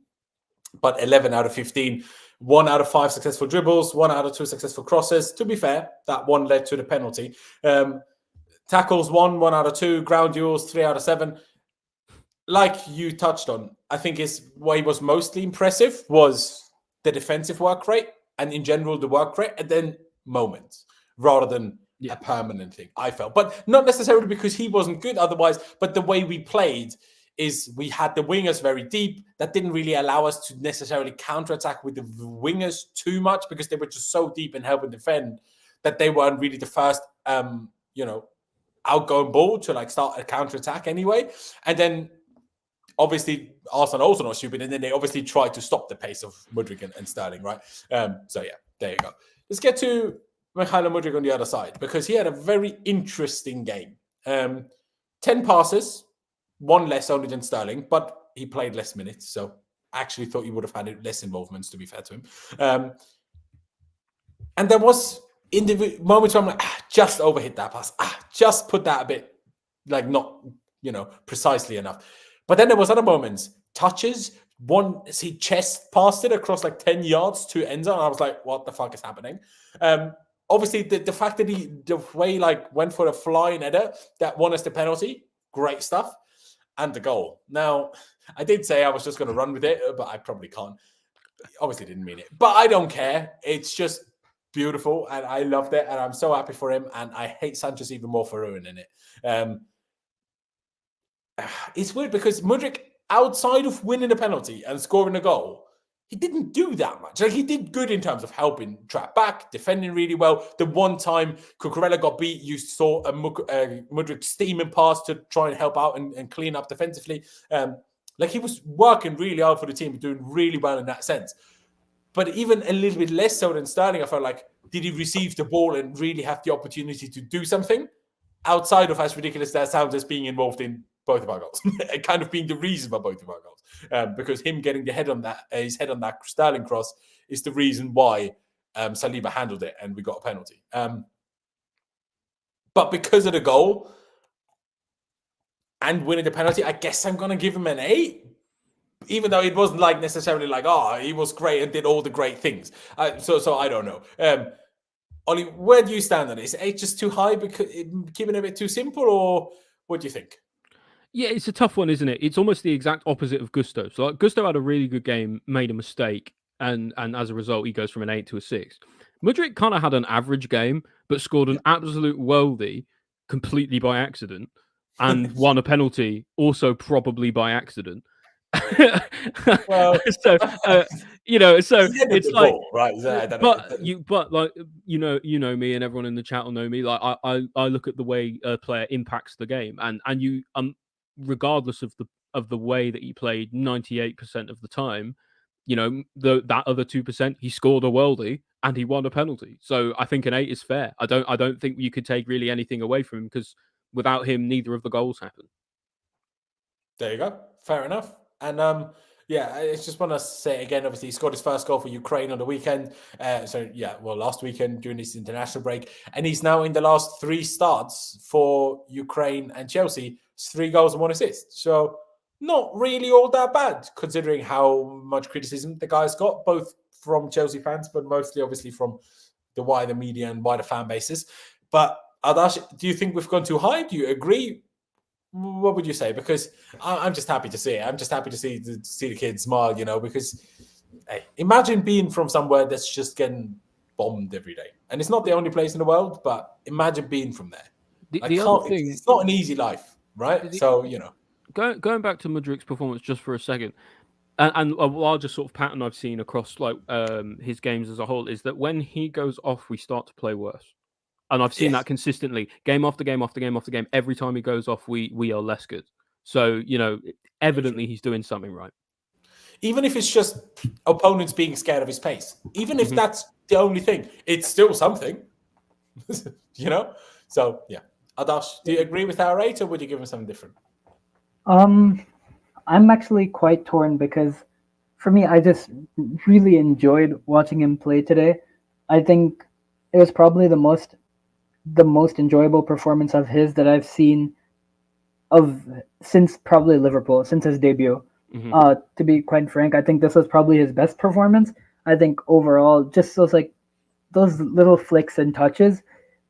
but 11 out of 15. 1 out of 5 successful dribbles, 1 out of 2 successful crosses. To be fair, that one led to the penalty. Tackles 1 out of 2, ground duels 3 out of 7. Like you touched on, I think what was mostly impressive was the defensive work rate and in general the work rate, and then moments rather than a permanent thing, I felt. But not necessarily because he wasn't good otherwise, but the way we played is we had the wingers very deep. That didn't really allow us to necessarily counterattack with the wingers too much because they were just so deep and helping defend that they weren't really the first, outgoing ball to like start a counterattack anyway. And then obviously Arsenal also not stupid, and then they obviously tried to stop the pace of Mudryk and Sterling, right? So yeah, there you go. Let's get to Mikel Mudryk on the other side because he had a very interesting game. 10 passes. 1 less only than Sterling, but he played less minutes, so I actually thought he would have had less involvements, to be fair to him. And there was in the moments where I'm like, just overhit that pass, just put that a bit, like not, precisely enough. But then there was other moments, touches, he chest passed it across like 10 yards to Enzo, and I was like, what the fuck is happening? Obviously, the fact that the way like went for a flying header that won us the penalty, great stuff. And the goal. Now, I did say I was just going to run with it, but I probably can't. Obviously didn't mean it. But I don't care. It's just beautiful, and I loved it, and I'm so happy for him, and I hate Sanchez even more for ruining it. It's weird because Mudryk, outside of winning the penalty and scoring a goal, he didn't do that much. Like, he did good in terms of helping track back, defending really well. The one time Cucurella got beat, you saw a Mudryk steaming pass to try and help out and clean up defensively. Like, he was working really hard for the team, doing really well in that sense. But even a little bit less so than Sterling, I felt like, did he receive the ball and really have the opportunity to do something? Outside of, as ridiculous that sounds, as being involved in both of our goals, and kind of being the reason for both of our goals, because him getting his head on that Sterling cross is the reason why Saliba handled it and we got a penalty. But because of the goal and winning the penalty, I guess I'm going to give him an 8, even though it wasn't like necessarily like, he was great and did all the great things. So I don't know. Ollie, where do you stand on it? Is 8 just too high, because keeping it a bit too simple, or what do you think? Yeah, it's a tough one, isn't it? It's almost the exact opposite of Gusto. So like, Gusto had a really good game, made a mistake, and as a result, he goes from an 8 to a 6. Mudryk kind of had an average game, but scored an absolute worldie completely by accident, and won a penalty also probably by accident. Well, so it's like, ball, right? But you know me, and everyone in the chat will know me. Like I look at the way a player impacts the game, and you regardless of the way that he played 98% of the time, that other 2%, he scored a worldie and he won a penalty. So I think an 8 is fair. I don't think you could take really anything away from him, because without him, neither of the goals happened. There you go. Fair enough. And yeah, I just want to say again, obviously, he scored his first goal for Ukraine on the weekend. Last weekend during this international break. And he's now in the last 3 starts for Ukraine and Chelsea. It's 3 goals and 1 assist. So not really all that bad, considering how much criticism the guy's got, both from Chelsea fans, but mostly, obviously, from the wider media and wider fan bases. But Adash, do you think we've gone too high? Do you agree? What would you say? Because I'm just happy to see it. I'm just happy to see the kids smile, because hey, imagine being from somewhere that's just getting bombed every day. And it's not the only place in the world, but imagine being from there. It's not an easy life, right? Going back to Mudryk's performance just for a second, and I'll just sort of pattern I've seen across his games as a whole is that when he goes off, we start to play worse. And I've seen that consistently, game after game after game after game. Every time he goes off, we are less good. So, evidently he's doing something right. Even if it's just opponents being scared of his pace, even if that's the only thing, it's still something, So, yeah. Adash, do you agree with our rate or would you give him something different? I'm actually quite torn because for me, I just really enjoyed watching him play today. I think it was probably the most enjoyable performance of his that I've seen since probably Liverpool, since his debut. To be quite frank, I think this was probably his best performance. I think overall, just those little flicks and touches,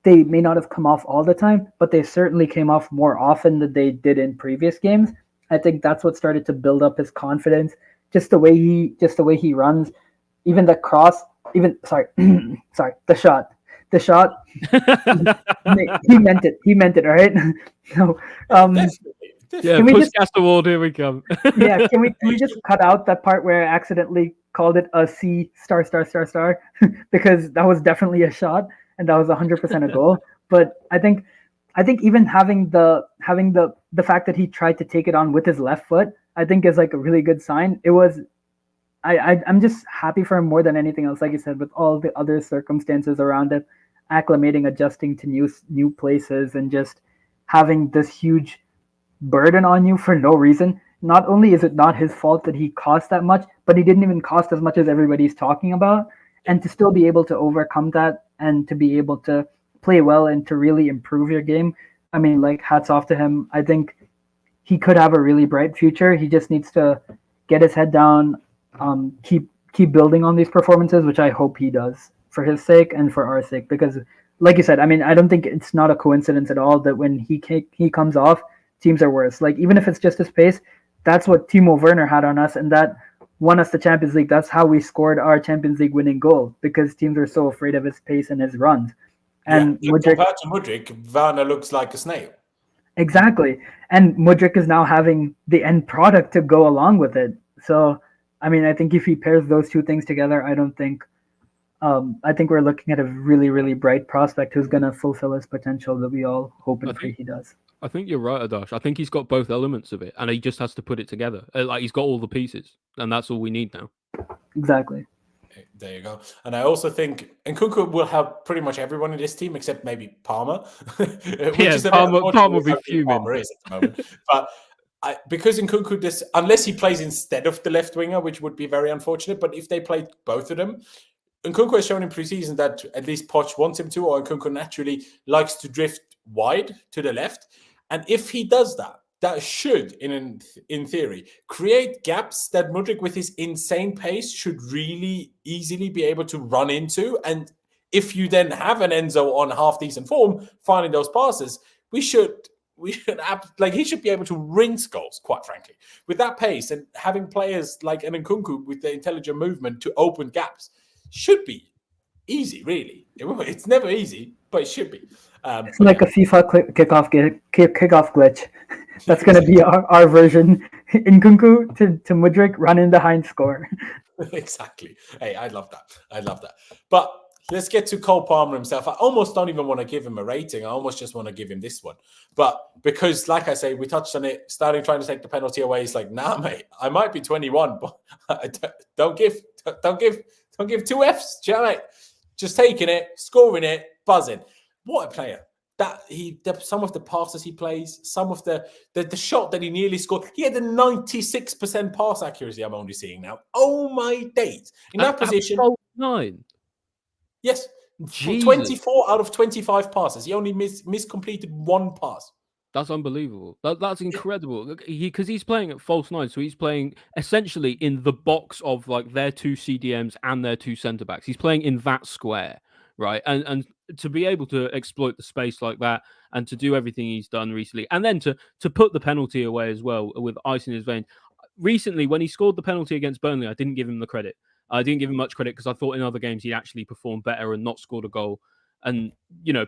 they may not have come off all the time, but they certainly came off more often than they did in previous games. I think that's what started to build up his confidence. Just the way he runs, even the cross, the shot. The shot, he meant it. He meant it. All right. No, yeah. Push award. Here we come. Yeah. Can we just cut out that part where I accidentally called it a C *****, because that was definitely a shot and that was 100% a goal. But I think even having the fact that he tried to take it on with his left foot, I think is a really good sign. It was. I'm just happy for him more than anything else, like you said, with all the other circumstances around it, acclimating, adjusting to new places, and just having this huge burden on you for no reason. Not only is it not his fault that he cost that much, but he didn't even cost as much as everybody's talking about. And to still be able to overcome that and to be able to play well and to really improve your game, I mean, hats off to him. I think he could have a really bright future. He just needs to get his head down, keep building on these performances, which I hope he does for his sake and for our sake. Because, like you said, I mean, I don't think it's not a coincidence at all that when he comes off, teams are worse. Even if it's just his pace, that's what Timo Werner had on us, and that won us the Champions League. That's how we scored our Champions League winning goal, because teams are so afraid of his pace and his runs. And compared to Mudryk, Werner looks like a snail. Exactly. And Mudryk is now having the end product to go along with it. So, I mean, I think if he pairs those two things together, I think we're looking at a really, really bright prospect who's going to fulfill his potential that we all hope and pray he does. I think you're right, Adash. I think he's got both elements of it, and he just has to put it together. He's got all the pieces, and that's all we need now. Exactly. There you go. And I also think Nkunku will have pretty much everyone in this team except maybe Palmer. Palmer will be fuming. Palmer is at the moment. But because Nkunku, unless he plays instead of the left winger, which would be very unfortunate, but if they play both of them, Nkunku has shown in pre-season that at least Poch wants him to, or Nkunku naturally likes to drift wide to the left. And if he does that, that should, in theory, create gaps that Mudryk, with his insane pace, should really easily be able to run into. And if you then have an Enzo on half-decent form, finding those passes, he should be able to rinse goals, quite frankly. With that pace and having players like an Nkunku with the intelligent movement to open gaps, should be easy, really. It's never easy, but it should be. It's like a FIFA kickoff glitch. That's going to be our version. Nkunku to Mudryk, run in behind, score. Exactly. Hey, I love that. But let's get to Cole Palmer himself. I almost don't even want to give him a rating. I almost just want to give him this one. But because, like I say, we touched on it, trying to take the penalty away. It's like, nah, mate, I might be 21, but don't give 2 Fs. Do you know what I mean? Just taking it, scoring it, buzzing. What a player. some of the passes he plays, some of the shot that he nearly scored. He had a 96% pass accuracy. I'm only seeing now. Oh my days! In that position, 9. Yes, Jesus. 24 out of 25 passes. He only miscompleted one pass. That's unbelievable. That's incredible. Because he's playing at false 9, so he's playing essentially in the box of like their 2 CDMs and their 2 centre backs. He's playing in that square, right? And to be able to exploit the space like that, and to do everything he's done recently, and then to put the penalty away as well with ice in his veins. Recently, when he scored the penalty against Burnley, I didn't give him the credit. I didn't give him much credit because I thought in other games he'd actually performed better and not scored a goal. And,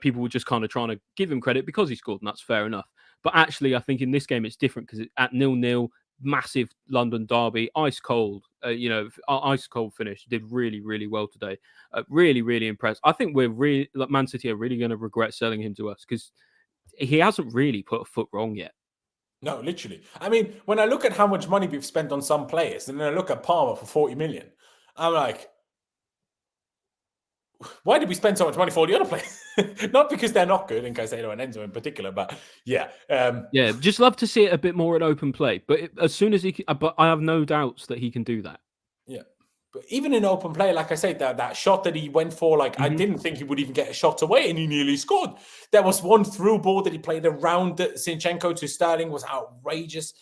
people were just kind of trying to give him credit because he scored, and that's fair enough. But actually, I think in this game, it's different because at 0-0, massive London derby, ice cold, ice cold finish. Did really, really well today. Really, really impressed. I think Man City are really going to regret selling him to us because he hasn't really put a foot wrong yet. No, literally. I mean, when I look at how much money we've spent on some players, and then I look at Palmer for 40 million, I'm like, why did we spend so much money for all the other players? Not because they're not good, in Caicedo and Enzo in particular, but yeah. Just love to see it a bit more in open play. But as soon as but I have no doubts that he can do that. Yeah. But even in open play, like I said, that shot that he went for, I didn't think he would even get a shot away, and he nearly scored. There was one through ball that he played around Zinchenko to Sterling, was outrageous.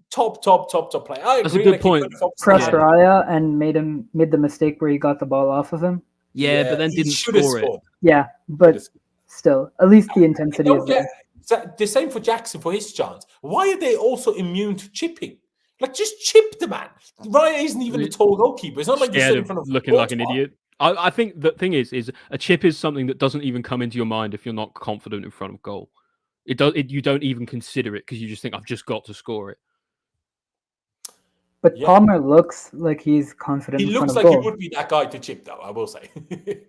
Top play. I agree. That's a good point. Pressed Raya and made the mistake where he got the ball off of him. Yeah, but then didn't score it. Yeah, but still, at least the intensity is there. The same for Jackson for his chance. Why are they also immune to chipping? Just chip the man. Raya isn't even a tall goalkeeper. It's not like you're in front of looking like an idiot. I think the thing is a chip is something that doesn't even come into your mind if you're not confident in front of goal. You don't even consider it because you just think I've just got to score it. But Palmer looks like he's confident. He looks like he would be that guy to chip, though. I will say,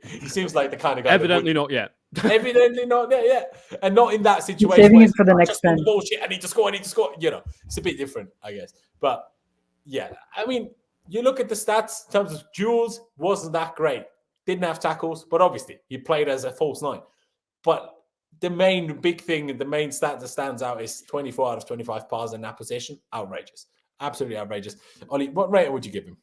he seems like the kind of guy. Evidently not yet. Evidently not there yet, and not in that situation. Saving it for the next time. Bullshit. I need to score. It's a bit different, I guess. But yeah, I mean, you look at the stats in terms of duels, wasn't that great. Didn't have tackles, but obviously he played as a false 9. But the main big thing and the main stat that stands out is 24 out of 25 passes in that position. Outrageous. Absolutely outrageous. Ollie, what rating would you give him?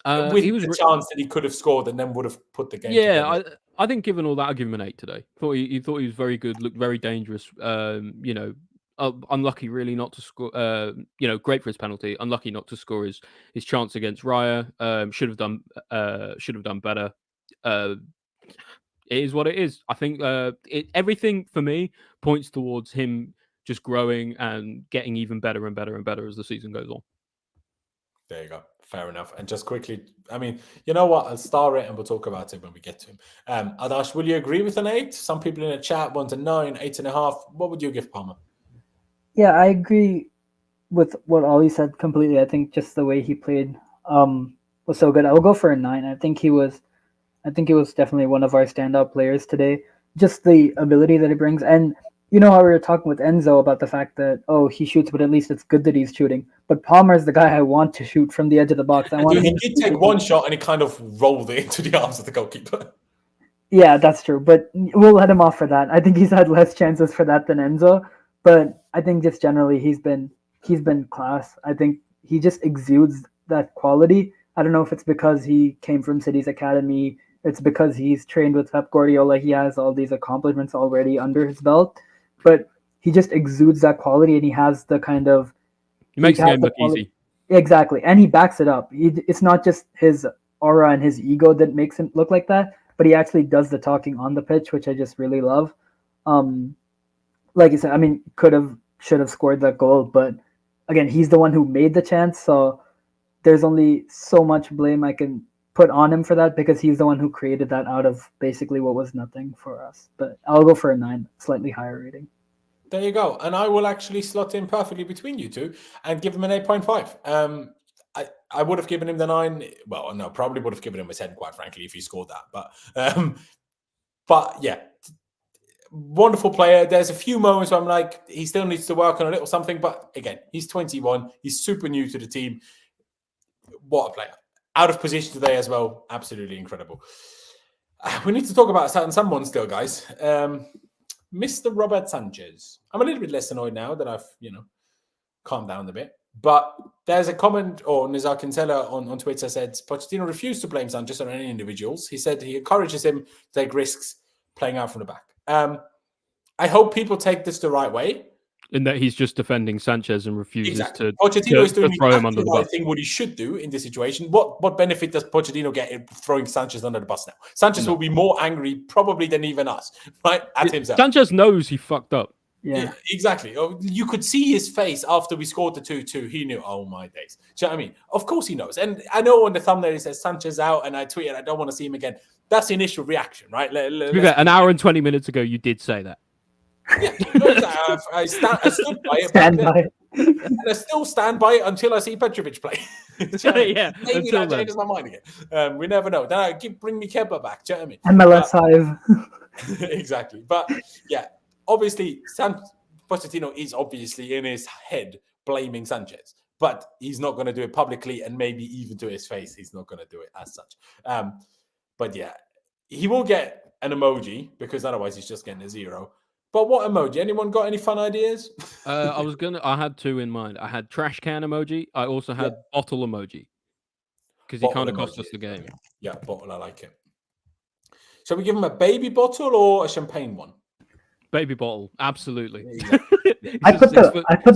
With the chance that he could have scored and then would have put the game together. I think given all that, I'll give him an 8 today. Thought he was very good, looked very dangerous. Unlucky really not to score. Great for his penalty. Unlucky not to score his chance against Raya. Should have done better. It is what it is. I think everything for me points towards him just growing and getting even better and better and better as the season goes on. There you go. Fair enough. And just quickly, I mean, you know what? I'll star it and we'll talk about it when we get to him. Adash, will you agree with an 8? Some people in the chat want a 9, 8.5. What would you give Palmer? Yeah, I agree with what Ollie said completely. I think just the way he played was so good. I'll go for a 9. I think he was definitely one of our standout players today. Just the ability that he brings. And you know how we were talking with Enzo about the fact that, he shoots, but at least it's good that he's shooting. But Palmer's the guy I want to shoot from the edge of the box. He did take one shot and he kind of rolled it into the arms of the goalkeeper. Yeah, that's true. But we'll let him off for that. I think he's had less chances for that than Enzo. But I think just generally he's been class. I think he just exudes that quality. I don't know if it's because he came from City's academy. It's because he's trained with Pep Guardiola. He has all these accomplishments already under his belt. But he just exudes that quality, and he has the kind of... He makes the game look easy. Exactly. And he backs it up. It's not just his aura and his ego that makes him look like that, but he actually does the talking on the pitch, which I just really love. Like you said, I mean, should have scored that goal, but again, he's the one who made the chance, so there's only so much blame I can put on him for that because he's the one who created that out of basically what was nothing for us. But I'll go for a 9, slightly higher rating. There you go. And I will actually slot in perfectly between you two and give him an 8.5. I would have given him the 9. Well, no, probably would have given him a 10, quite frankly, if he scored that. But yeah, wonderful player. There's a few moments where I'm like, he still needs to work on a little something. But again, he's 21. He's super new to the team. What a player. Out of position today as well. Absolutely incredible. We need to talk about someone still, guys. Mr. Robert Sanchez. I'm a little bit less annoyed now that I've, calmed down a bit. But there's a comment, or Nizar Kinsella on Twitter said, Pochettino refused to blame Sanchez on any individuals. He said he encourages him to take risks playing out from the back. I hope people take this the right way. In that he's just defending Sanchez and refuses to Pochettino is doing throw him under the bus. I think what he should do in this situation. What benefit does Pochettino get in throwing Sanchez under the bus now? Sanchez will be more angry probably than even us, right? At himself. Sanchez knows he fucked up. Yeah, exactly. You could see his face after we scored the 2-2. He knew, oh my days. Do you know what I mean? Of course he knows. And I know on the thumbnail it says Sanchez out, and I tweeted, I don't want to see him again. That's the initial reaction, right? An hour and 20 minutes ago, you did say that. Yeah, I stood by it. And I still stand by it until I see Petrovic play. Yeah, maybe that changes my mind again. We never know. Then I bring me Kepa back. Do you know what I mean? MLS Hive. Exactly. But yeah, obviously, Pochettino is obviously in his head blaming Sanchez, but he's not going to do it publicly, and maybe even to his face, he's not going to do it as such. But yeah, he will get an emoji because otherwise he's just getting a 0. But what emoji? Anyone got any fun ideas? I had 2 in mind. I had trash can emoji. I also had bottle emoji because he kind of cost us the game. Yeah, bottle. I like it. Shall we give him a baby bottle or a champagne one? Baby bottle, absolutely. I put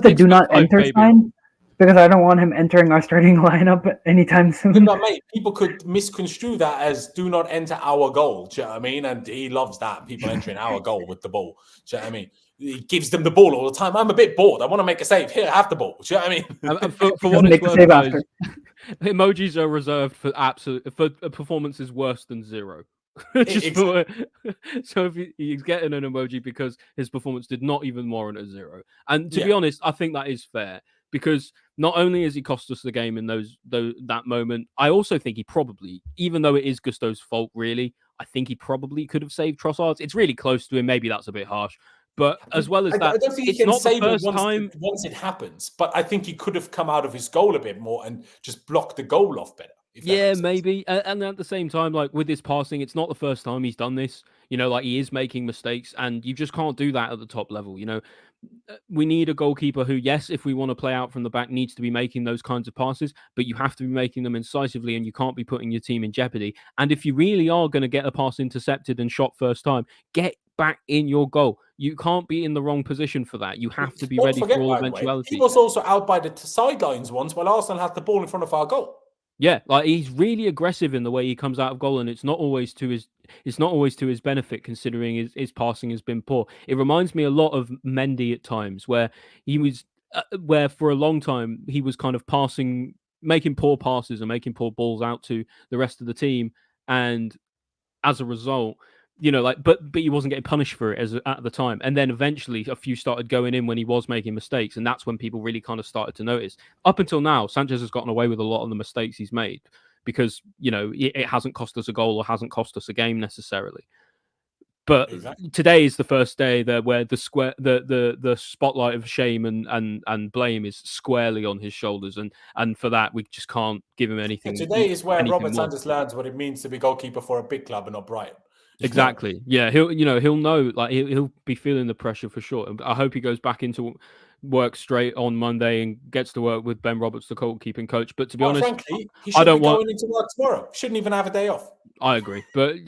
the do not enter sign because I don't want him entering our starting lineup anytime soon. But mate, people could misconstrue that as do not enter our goal. Do you know what I mean? And he loves that, people entering our goal with the ball. Do you know what I mean? He gives them the ball all the time. I'm a bit bored. I want to make a save. Here, have the ball. Do you know what I mean? For what it's worth, emojis are reserved for performances worse than 0. So if he's getting an emoji because his performance did not even warrant a 0. And to be honest, I think that is fair. Because not only has he cost us the game in that moment, I also think he probably, even though it is Gusto's fault, really, I think he probably could have saved Trossard. It's really close to him. Maybe that's a bit harsh. But as well as that, I don't think he can save it once it happens. But I think he could have come out of his goal a bit more and just blocked the goal off better. Yeah, maybe. And at the same time, like with his passing, it's not the first time he's done this. Like he is making mistakes, and you just can't do that at the top level. We need a goalkeeper who, yes, if we want to play out from the back, needs to be making those kinds of passes, but you have to be making them incisively, and you can't be putting your team in jeopardy. And if you really are going to get a pass intercepted and shot first time, get back in your goal. You can't be in the wrong position for that. You have to be ready for all eventualities. He was also out by the sidelines once while Arsenal had the ball in front of our goal. Yeah, like he's really aggressive in the way he comes out of goal, and it's not always to his benefit, considering his passing has been poor. It reminds me a lot of Mendy at times, where he was, where for a long time he was kind of making poor passes and making poor balls out to the rest of the team, and as a result, but he wasn't getting punished for it at the time. And then eventually a few started going in when he was making mistakes. And that's when people really kind of started to notice. Up until now, Sanchez has gotten away with a lot of the mistakes he's made because, it hasn't cost us a goal or hasn't cost us a game necessarily. But today is the first day where the spotlight of shame and blame is squarely on his shoulders. And for that, we just can't give him anything. Today is where Robert Sanchez learns what it means to be goalkeeper for a big club and not Brighton. Exactly. Yeah, he'll know, like he'll be feeling the pressure for sure. I hope he goes back into work straight on Monday and gets to work with Ben Roberts, the goalkeeping coach. But to be honest, frankly, he should be going into work tomorrow. Shouldn't even have a day off. I agree, but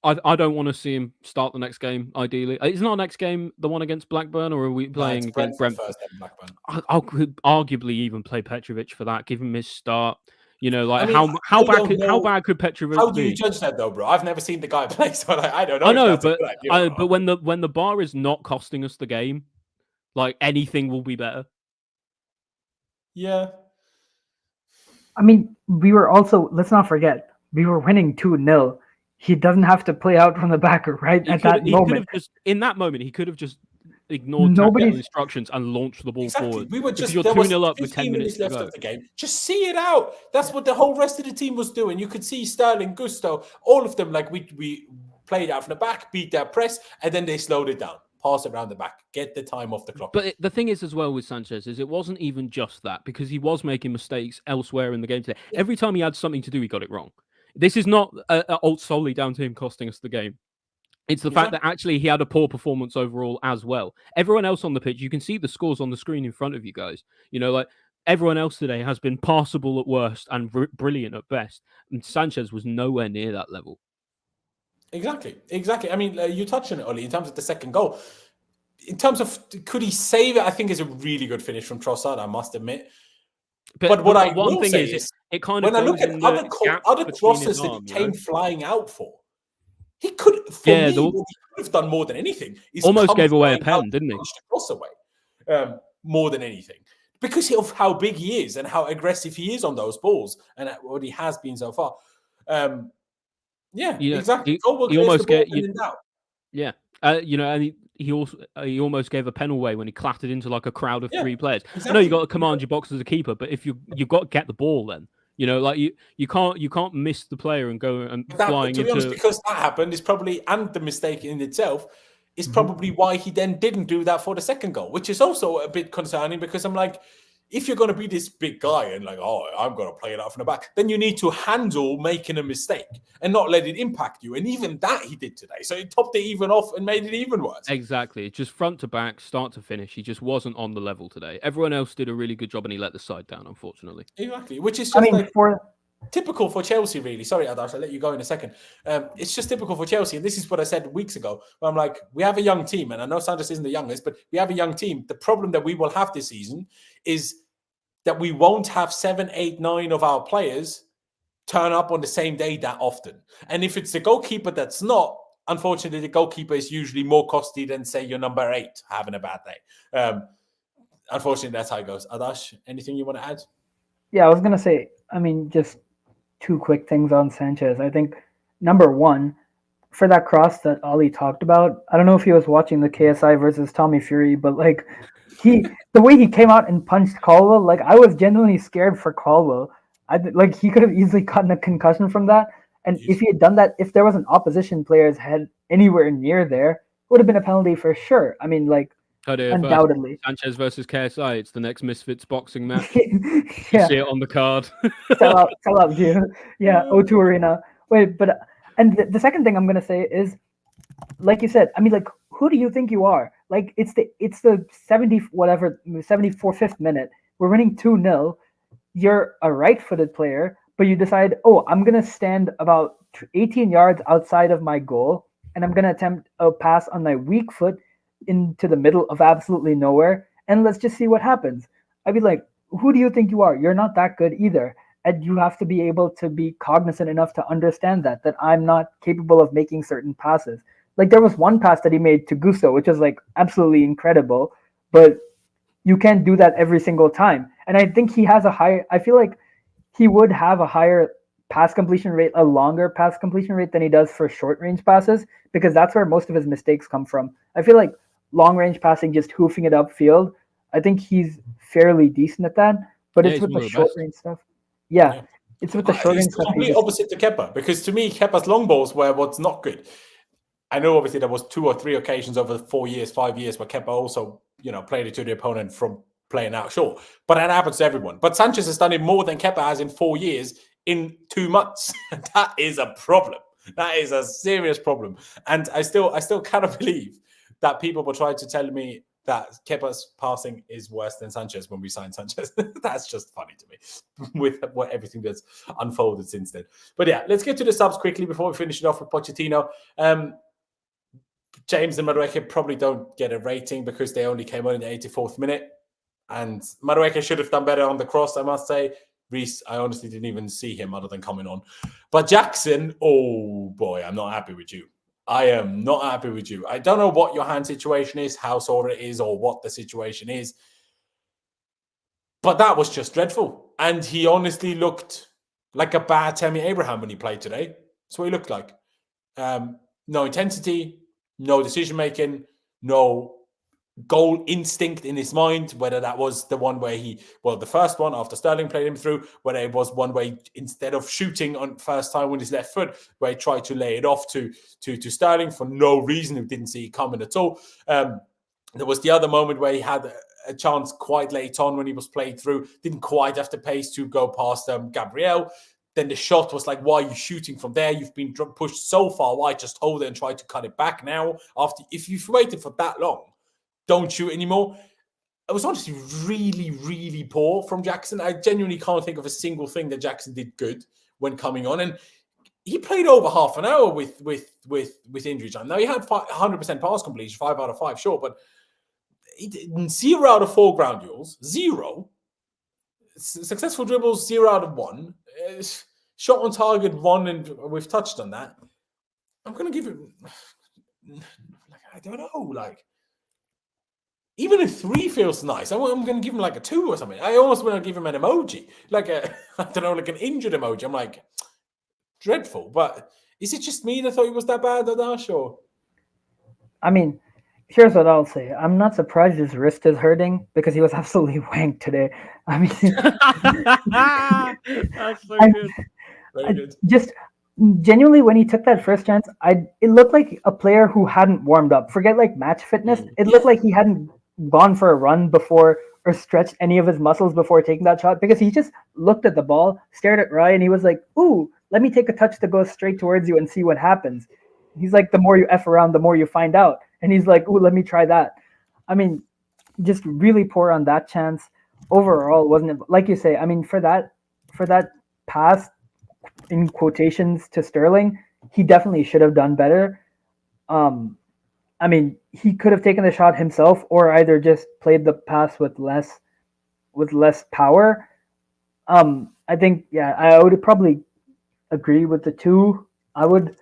I don't want to see him start the next game. Ideally, isn't our next game the one against Blackburn, or are we playing against Brentford? First Blackburn. I could arguably even play Petrovic for that. Give him his start. How bad could Petrovic be? How do you judge that though, bro? I've never seen the guy play, so I don't know. I know, but when the bar is not costing us the game, like anything will be better. Yeah. I mean, we were also, let's not forget, we were winning 2-0. He doesn't have to play out from the back at that moment. In that moment, he could have just ignored tactical instructions and launched the ball forward. We were just, you're 2-0 up with 10 minutes left to go. of the game. Just see it out. That's what the whole rest of the team was doing. You could see Sterling, Gusto, all of them, like we played out from the back, beat their press, and then they slowed it down. Pass it around the back, get the time off the clock. But the thing is, as well, with Sanchez, is it wasn't even just that, because he was making mistakes elsewhere in the game today. Every time he had something to do, he got it wrong. This is not solely down to him costing us the game. It's the fact that actually he had a poor performance overall as well. Everyone else on the pitch, you can see the scores on the screen in front of you guys. You know, like everyone else today has been passable at worst and brilliant at best. And Sanchez was nowhere near that level. Exactly. I mean, you touched on it, Ollie, in terms of the second goal. In terms of could he save it, I think is a really good finish from Trossard, I must admit. But what I will say is, it kind of when I look at other crosses that he came flying out for, he could, for me, what he could have done more than anything is almost gave away a pen, didn't he? Cross away, more than anything, because of how big he is and how aggressive he is on those balls, and what he has been so far. Exactly. He almost gave and he almost gave a pen away when he clattered into like a crowd of three players. Exactly. I know you got to command your box as a keeper, but if you've got to get the ball, then like you can't miss the player and go and flying into. To be honest, because that happened is probably, and the mistake in itself is probably why he then didn't do that for the second goal, which is also a bit concerning, because I'm like, if you're going to be this big guy and like, I'm going to play it out from the back, then you need to handle making a mistake and not let it impact you. And even that he did today. So he topped it even off and made it even worse. Exactly. Just front to back, start to finish. He just wasn't on the level today. Everyone else did a really good job and he let the side down, unfortunately. Exactly. Which is just typical for Chelsea, really. Sorry, Adash, I'll let you go in a second. It's just typical for Chelsea. And this is what I said weeks ago, where I'm like, we have a young team. And I know Sanchez isn't the youngest, but we have a young team. The problem that we will have this season is that we won't have 7, 8, 9 of our players turn up on the same day that often. And if it's the goalkeeper that's not, unfortunately, the goalkeeper is usually more costly than, say, your number 8 having a bad day. Unfortunately, that's how it goes. Adash, anything you want to add? Yeah, I was going to say, just 2 quick things on Sanchez. I think, number 1, for that cross that Ollie talked about, I don't know if he was watching the KSI versus Tommy Fury, but like, the way he came out and punched Caldwell, like I was genuinely scared for Caldwell. He could have easily gotten a concussion from that. And if he had done that, if there was an opposition player's head anywhere near there, it would have been a penalty for sure. Undoubtedly. Sanchez versus KSI. It's the next Misfits boxing match. You see it on the card. Sell out, dude. Yeah, O2 Arena. Wait, but the second thing I'm gonna say is, like you said, who do you think you are? Like it's the 74th minute. We're winning 2-0. You're a right-footed player, but you decide, I'm gonna stand about 18 yards outside of my goal, and I'm gonna attempt a pass on my weak foot into the middle of absolutely nowhere, and let's just see what happens. I'd be like, who do you think you are? You're not that good either. And you have to be able to be cognizant enough to understand that I'm not capable of making certain passes. Like there was one pass that he made to Gusto, which is like absolutely incredible, but you can't do that every single time. And I think I feel like he would have a higher pass completion rate, a longer pass completion rate than he does for short range passes, because that's where most of his mistakes come from. I feel like long range passing, just hoofing it upfield, I think he's fairly decent at that, but it's with the short range stuff. Yeah, it's with the short range stuff. Complete opposite to Kepa, because to me, Kepa's long balls were what's not good. I know obviously there was 2 or 3 occasions over 4 years, 5 years where Kepa also, played it to the opponent from playing out short. But that happens to everyone. But Sanchez has done it more than Kepa has in 4 years in 2 months. That is a problem. That is a serious problem. And I still cannot believe that people were trying to tell me that Kepa's passing is worse than Sanchez when we signed Sanchez. That's just funny to me with everything that's unfolded since then. But yeah, let's get to the subs quickly before we finish it off with Pochettino. James and Mudryk probably don't get a rating because they only came on in the 84th minute. And Mudryk should have done better on the cross, I must say. Reece, I honestly didn't even see him other than coming on. But Jackson, oh boy, I'm not happy with you. I am not happy with you. I don't know what your hand situation is, how sore it is, or what the situation is. But that was just dreadful. And he honestly looked like a bad Tammy Abraham when he played today. That's what he looked like. No intensity, no decision-making, no goal instinct in his mind, whether that was the one where the first one after Sterling played him through, whether it was one way instead of shooting on first time with his left foot, where he tried to lay it off to Sterling for no reason, he didn't see it coming at all. There was the other moment where he had a chance quite late on when he was played through, didn't quite have the pace to go past Gabriel. then the shot was like, why are you shooting from there? You've been pushed so far. Why just hold it and try to cut it back now? If you've waited for that long, don't shoot anymore. It was honestly really, really poor from Jackson. I genuinely can't think of a single thing that Jackson did good when coming on. And he played over half an hour with injury time. Now, he had 100% pass completion, 5 out of 5, sure, but 0 out of 4 ground duels, 0. Successful dribbles, 0 out of 1. Shot on target, 1, and we've touched on that. I'm going to give him, I don't know, even a 3 feels nice. I'm going to give him a 2 or something. I almost want to give him an emoji, an injured emoji. I'm like, dreadful. But is it just me that thought he was that bad, Adash? Or? I mean, here's what I'll say. I'm not surprised his wrist is hurting because he was absolutely wanked today. I mean, that's so good. Very good. Just genuinely, when he took that first chance, it looked like a player who hadn't warmed up. Forget match fitness. It looked like he hadn't gone for a run before or stretched any of his muscles before taking that shot, because he just looked at the ball, stared at Rye, and he was like, ooh, let me take a touch that goes straight towards you and see what happens. He's like, the more you F around, the more you find out. And he's like, ooh, let me try that. I mean, just really poor on that chance. Overall, wasn't it? Like you say, I mean, for that pass, in quotations, to Sterling, he definitely should have done better. I mean, he could have taken the shot himself or either just played the pass with less power. I think, yeah, I would probably agree with the 2. I would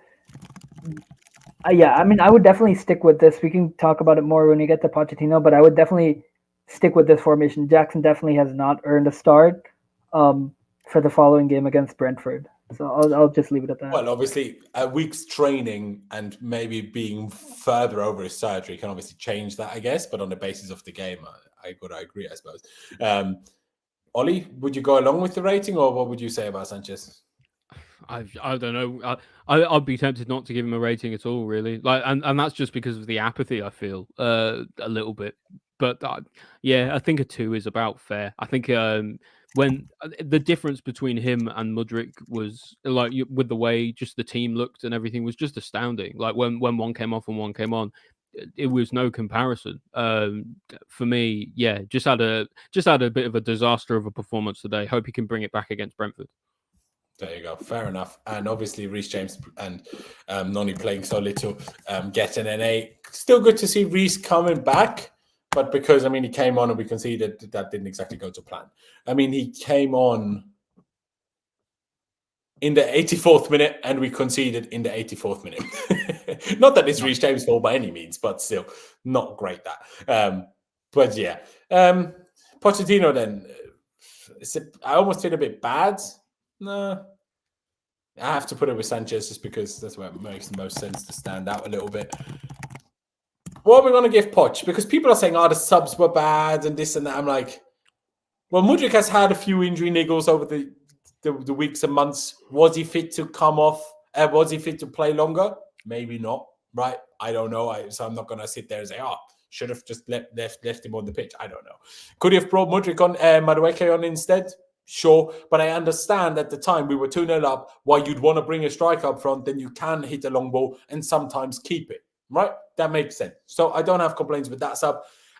definitely stick with this. We can talk about it more when we get to Pochettino, but I would definitely stick with this formation. Jackson definitely has not earned a start for the following game against Brentford. So I'll just leave it at that. Well, obviously, a week's training and maybe being further over his surgery can obviously change that, I guess. But on the basis of the game, I agree, I suppose. Ollie, would you go along with the rating, or what would you say about Sanchez? I don't know. I'd be tempted not to give him a rating at all, really. And that's just because of the apathy I feel a little bit. But yeah, I think a 2 is about fair. I think when the difference between him and Mudryk was with the way just the team looked and everything was just astounding. Like when one came off and one came on, it was no comparison. For me, yeah, just had a bit of a disaster of a performance today. Hope he can bring it back against Brentford. There you go. Fair enough. And obviously, Reece James and Noni playing so little, getting an 8. Still good to see Reece coming back. But because, I mean, he came on and we conceded, that didn't exactly go to plan. I mean, he came on in the 84th minute and we conceded in the 84th minute. Not that it's Reece James' fault by any means, but still not great that. But yeah. Pochettino then, I almost feel a bit bad. No. I have to put it with Sanchez just because that's where it makes the most sense to stand out a little bit. What are we going to give Poch? Because people are saying, the subs were bad and this and that. I'm like, well, Mudryk has had a few injury niggles over the weeks and months. Was he fit to come off? Was he fit to play longer? Maybe not, right? I don't know. So I'm not going to sit there and say, should have just left him on the pitch. I don't know. Could he have brought Mudryk on, Mudryk on instead? Sure, but I understand at the time we were 2-0 up. Why you'd want to bring a striker up front, then you can hit a long ball and sometimes keep it. Right? That makes sense. So I don't have complaints with that sub.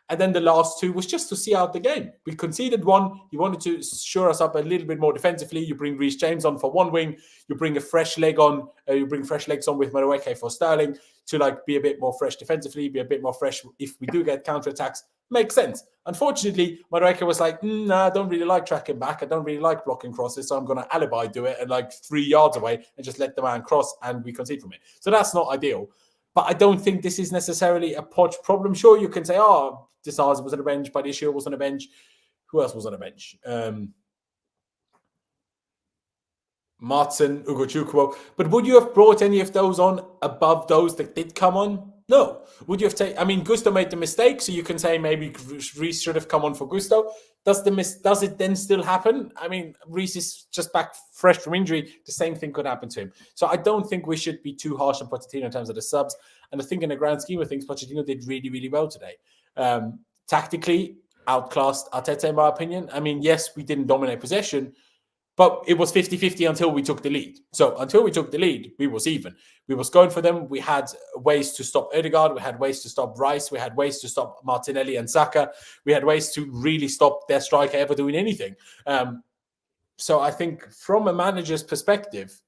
And then the last 2 was just to see out the game. We conceded 1. You wanted to shore us up a little bit more defensively. You bring Reece James on for one wing. You bring a fresh leg on. You bring fresh legs on with Mudryk for Sterling to be a bit more fresh defensively, be a bit more fresh if we do get counterattacks. Makes sense. Unfortunately, Mudryk was like, I don't really like tracking back. I don't really like blocking crosses. So I'm going to alibi do it at 3 yards away and just let the man cross and we concede from it. So that's not ideal. But I don't think this is necessarily a Poch problem. Sure, you can say, Trossard was on the bench, Badiashile was on the bench. Who else was on the bench? Martin, Ugo Chukwu. But would you have brought any of those on above those that did come on? No. Would you have taken... I mean, Gusto made the mistake, so you can say maybe Reece should have come on for Gusto. Does it then still happen? I mean, Reece is just back fresh from injury. The same thing could happen to him. So I don't think we should be too harsh on Pochettino in terms of the subs. And I think in the grand scheme of things, Pochettino did really, really well today. Tactically, outclassed Arteta, in my opinion. I mean, yes, we didn't dominate possession, But it was 50-50 until we took the lead. So until we took the lead, we was even. We was going for them. We had ways to stop Odegaard. We had ways to stop Rice. We had ways to stop Martinelli and Saka. We had ways to really stop their striker ever doing anything. So I think from a manager's perspective,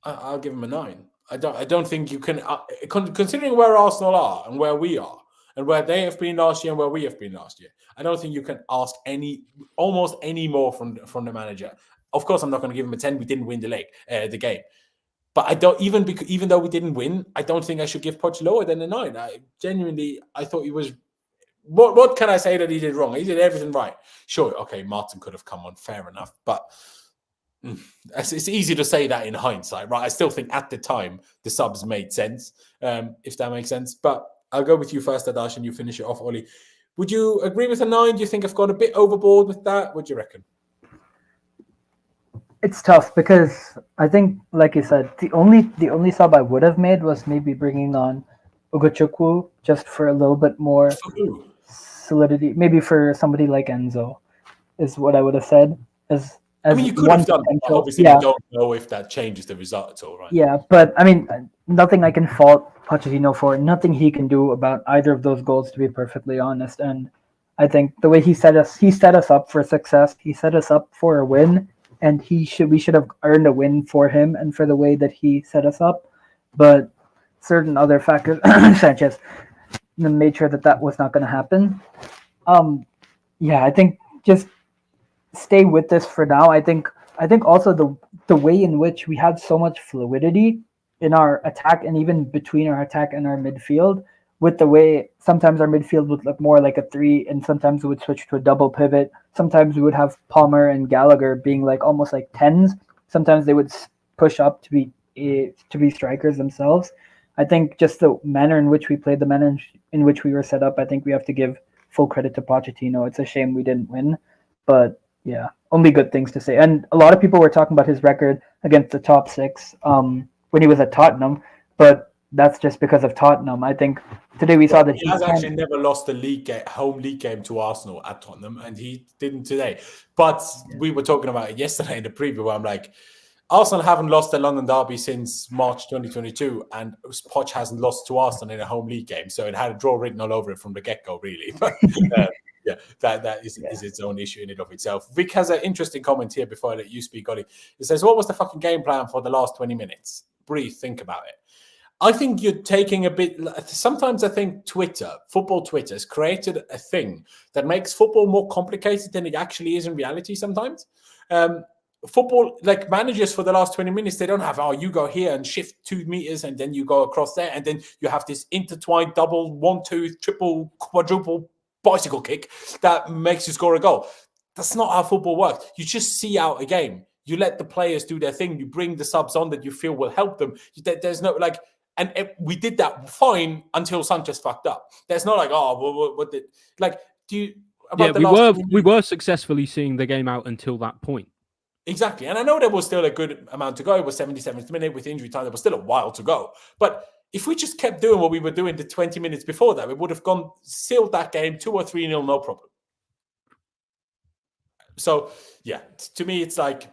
I'll give him a 9. I don't think you can, considering where Arsenal are and where we are, and where they have been last year and where we have been last year, I don't think you can ask almost any more from the manager. Of course, I'm not going to give him a 10. We didn't win the game. But I don't, even though we didn't win, I don't think I should give Poch lower than a 9. I thought he was, what can I say that he did wrong? He did everything right. Sure, okay, Martin could have come on, fair enough. But it's easy to say that in hindsight, right? I still think at the time, the subs made sense, if that makes sense. But I'll go with you first, Adash, and you finish it off, Ollie. Would you agree with a 9? Do you think I've gone a bit overboard with that? What do you reckon? It's tough because I think, like you said, the only sub I would have made was maybe bringing on Ugochukwu just for a little bit more solidity. Maybe for somebody like Enzo is what I would have said. I mean, you could have done that. Obviously, we don't know if that changes the result at all, right? Yeah, but I mean, nothing I can fault Pochettino for. Nothing he can do about either of those goals, to be perfectly honest. And I think the way he set us up for success. He set us up for a win, and we should have earned a win for him and for the way that he set us up. But certain other factors, Sanchez, made sure that was not going to happen. Yeah, I think just stay with this for now. I think also the way in which we had so much fluidity in our attack and even between our attack and our midfield, with the way sometimes our midfield would look more like a 3 and sometimes it would switch to a double pivot. Sometimes we would have Palmer and Gallagher being like almost like 10s. Sometimes they would push up to be strikers themselves. I think just the manner in which we played, the manner in which we were set up, I think we have to give full credit to Pochettino. It's a shame we didn't win, but yeah, only good things to say. And a lot of people were talking about his record against the top 6 when he was at Tottenham, but that's just because of Tottenham. I think today we saw that he has actually never lost a home league game to Arsenal at Tottenham, and he didn't today. But we were talking about it yesterday in the preview where I'm like, Arsenal haven't lost a London derby since March 2022, and Poch hasn't lost to Arsenal in a home league game. So it had a draw written all over it from the get-go, really. But yeah, that is its own issue in and of itself. Vic has an interesting comment here before I let you speak, Ollie. It says, what was the fucking game plan for the last 20 minutes? Breathe, think about it. I think you're taking a bit... Sometimes I think football Twitter has created a thing that makes football more complicated than it actually is in reality sometimes. Football, like managers for the last 20 minutes, they don't have, you go here and shift 2 meters and then you go across there and then you have this intertwined double, 1, 2, triple, quadruple bicycle kick that makes you score a goal. That's not how football works. You just see out a game. You let the players do their thing. You bring the subs on that you feel will help them. There's no we did that fine until Sanchez fucked up. There's not like, what did do you? We were successfully seeing the game out until that point. Exactly. And I know there was still a good amount to go. It was 77th minute with injury time. There was still a while to go. But if we just kept doing what we were doing the 20 minutes before that, we would have sealed that game 2 or 3-0, no problem. So, yeah, to me, it's like,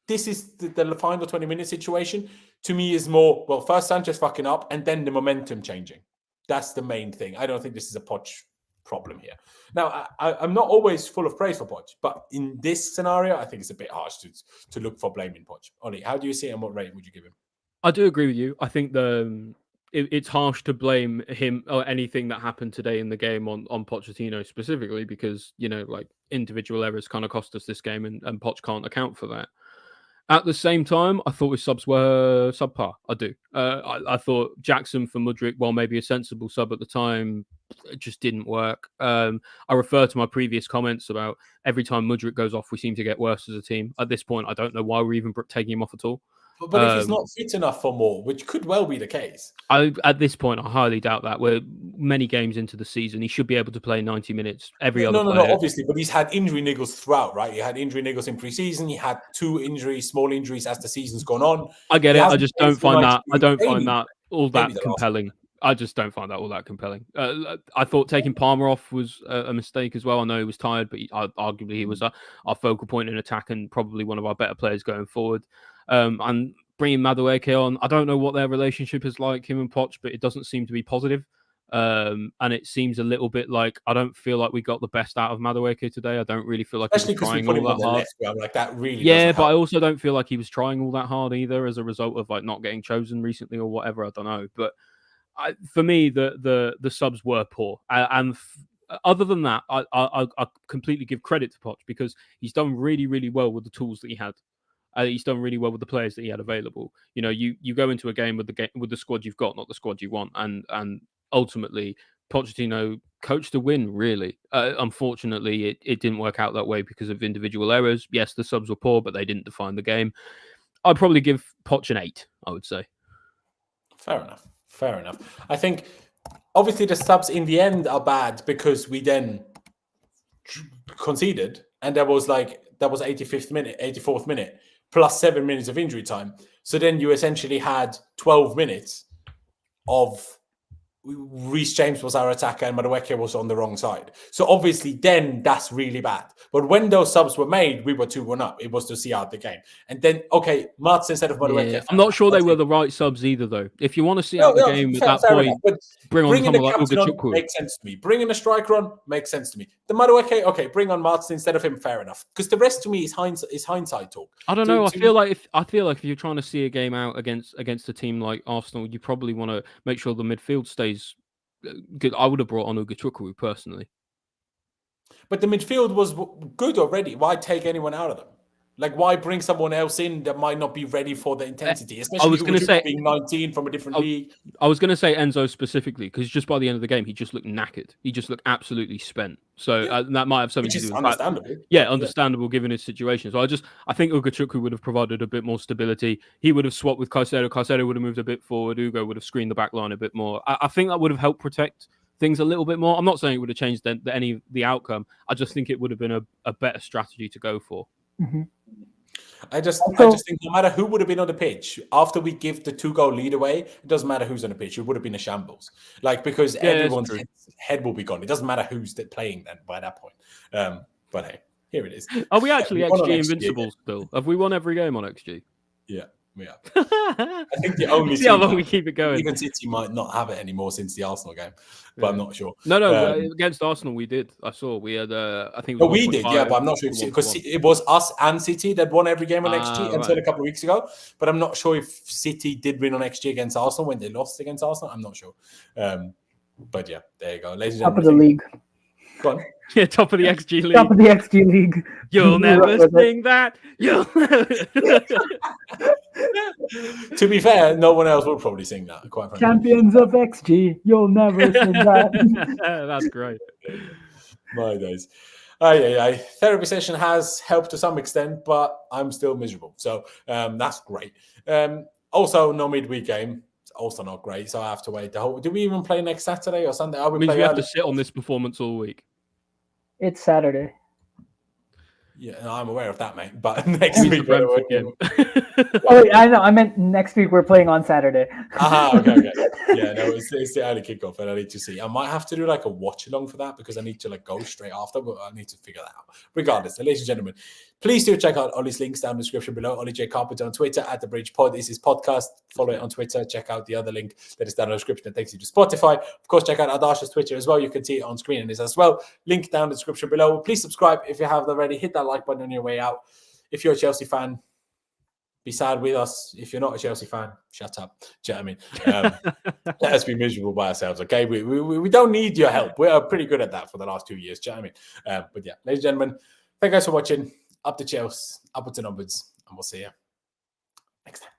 this is the final 20-minute situation. To me, is more, well, first Sanchez fucking up and then the momentum changing. That's the main thing. I don't think this is a Poch problem here. Now, I'm not always full of praise for Poch, but in this scenario, I think it's a bit harsh to look for blame in Poch. Ollie, how do you see it and what rating would you give him? I do agree with you. I think it's harsh to blame him or anything that happened today in the game on Pochettino specifically because, individual errors kind of cost us this game and Poch can't account for that. At the same time, I thought his subs were subpar. I do. I thought Jackson for Mudryk, while maybe a sensible sub at the time, it just didn't work. I refer to my previous comments about every time Mudryk goes off, we seem to get worse as a team. At this point, I don't know why we're even taking him off at all. But if he's not fit enough for more, which could well be the case. At this point, I highly doubt that. We're many games into the season. He should be able to play 90 minutes every other player. No, obviously. But he's had injury niggles throughout, right? He had injury niggles in pre-season. He had 2 small injuries as the season's gone on. I get it. I just don't find that. I don't find that all that compelling. I just don't find that all that compelling. I thought taking Palmer off was a mistake as well. I know he was tired, but arguably he was our focal point in attack and probably one of our better players going forward. And bringing Madueke on, I don't know what their relationship is like, him and Poch, but it doesn't seem to be positive. And it seems a little bit like I don't feel like we got the best out of Madueke today. I don't really feel like especially he was because we trying put him all on that the hard. left. Well, like that really. Yeah, doesn't but I help. also don't feel like he was trying all that hard either as a result of like not getting chosen recently or whatever. I don't know, but for me, the subs were poor, and other than that, I completely give credit to Poch because he's done really, really well with the tools that he had. He's done really well with the players that he had available. You know, you go into a game with the squad you've got, not the squad you want, and ultimately Pochettino coached to win. Really, unfortunately, it didn't work out that way because of individual errors. Yes, the subs were poor, but they didn't define the game. I'd probably give Poch an 8. I would say. Fair enough. Fair enough. I think obviously the subs in the end are bad because we then conceded, and that was 85th minute, 84th minute, plus 7 minutes of injury time. So then you essentially had 12 minutes of Reece James was our attacker and Madueke was on the wrong side. So obviously then that's really bad. But when those subs were made, we were 2-1 up. It was to see out the game. And then, okay, Martz instead of Madueke. Yeah. I'm not sure they were the right subs either, though. If you want to see out the game at that point, bring on someone like Ugochukwu. Makes sense to me. Bringing a striker on makes sense to me. The Madueke, okay, bring on Martz instead of him, fair enough. Because the rest to me is hindsight talk. I don't know. I feel like if you're trying to see a game out against a team like Arsenal, you probably want to make sure the midfield stays good. I would have brought on Ugochukwu personally. But the midfield was good already. Why take anyone out of them? Like, why bring someone else in that might not be ready for the intensity? Especially I was going to say being 19 from a different league. I was going to say Enzo specifically because just by the end of the game, he just looked knackered. He just looked absolutely spent. So that might have something to do with understandable. Understandable given his situation. So I think Ugochukwu would have provided a bit more stability. He would have swapped with Caicedo. Caicedo would have moved a bit forward. Ugo would have screened the back line a bit more. I think that would have helped protect things a little bit more. I'm not saying it would have changed the outcome. I just think it would have been a better strategy to go for. Mm-hmm. I just think no matter who would have been on the pitch, after we give the 2-goal lead away, it doesn't matter who's on the pitch. It would have been a shambles. Like, because everyone's head will be gone. It doesn't matter who's playing then by that point. But hey, here it is. Are we actually XG invincible still? Have we won every game on XG? Yeah, we are. I think the only see how long we keep it going. Even City might not have it anymore since the Arsenal game, but I'm not sure. No, against Arsenal we did. I saw we had. I think. But we did, yeah. But I'm not sure because it was us and City that won every game on XG until a couple of weeks ago. But I'm not sure if City did win on XG against Arsenal when they lost against Arsenal. I'm not sure. But yeah, there you go, ladies and gentlemen. Top of the league. Go on. Yeah, top of the XG league. Top of the XG league. You'll never sing that. You'll never. To be fair, no one else will probably sing that. Quite frankly. Champions of XG. You'll never sing that. That's great. My days. Therapy session has helped to some extent, but I'm still miserable. So that's great. Also, no midweek game. It's also not great. So I have to wait. Do we even play next Saturday or Sunday? It means we have to sit on this performance all week. It's Saturday. Yeah, I'm aware of that, mate. But next week, oh, wait, I know. I meant next week we're playing on Saturday. Okay. Yeah, no, it's the early kickoff, and I need to see. I might have to do like a watch along for that because I need to go straight after. But I need to figure that out. Regardless, ladies and gentlemen, please do check out Ollie's links down in the description below. Ollie J Carpenter on Twitter @TheBridgePod is his podcast. Follow it on Twitter. Check out the other link that is down in the description that takes you to Spotify. Of course, check out Adash's Twitter as well. You can see it on screen and this as well. Link down in the description below. Please subscribe if you haven't already. Hit that like button on your way out. If you're a Chelsea fan, be sad with us. If you're not a Chelsea fan, shut up. Do you know what I mean? Let us be miserable by ourselves, okay? We don't need your help. We are pretty good at that for the last 2 years. Do you know what I mean? But yeah, ladies and gentlemen, thank you guys for watching. Up to Chelsea, upwards and onwards, and we'll see you next time.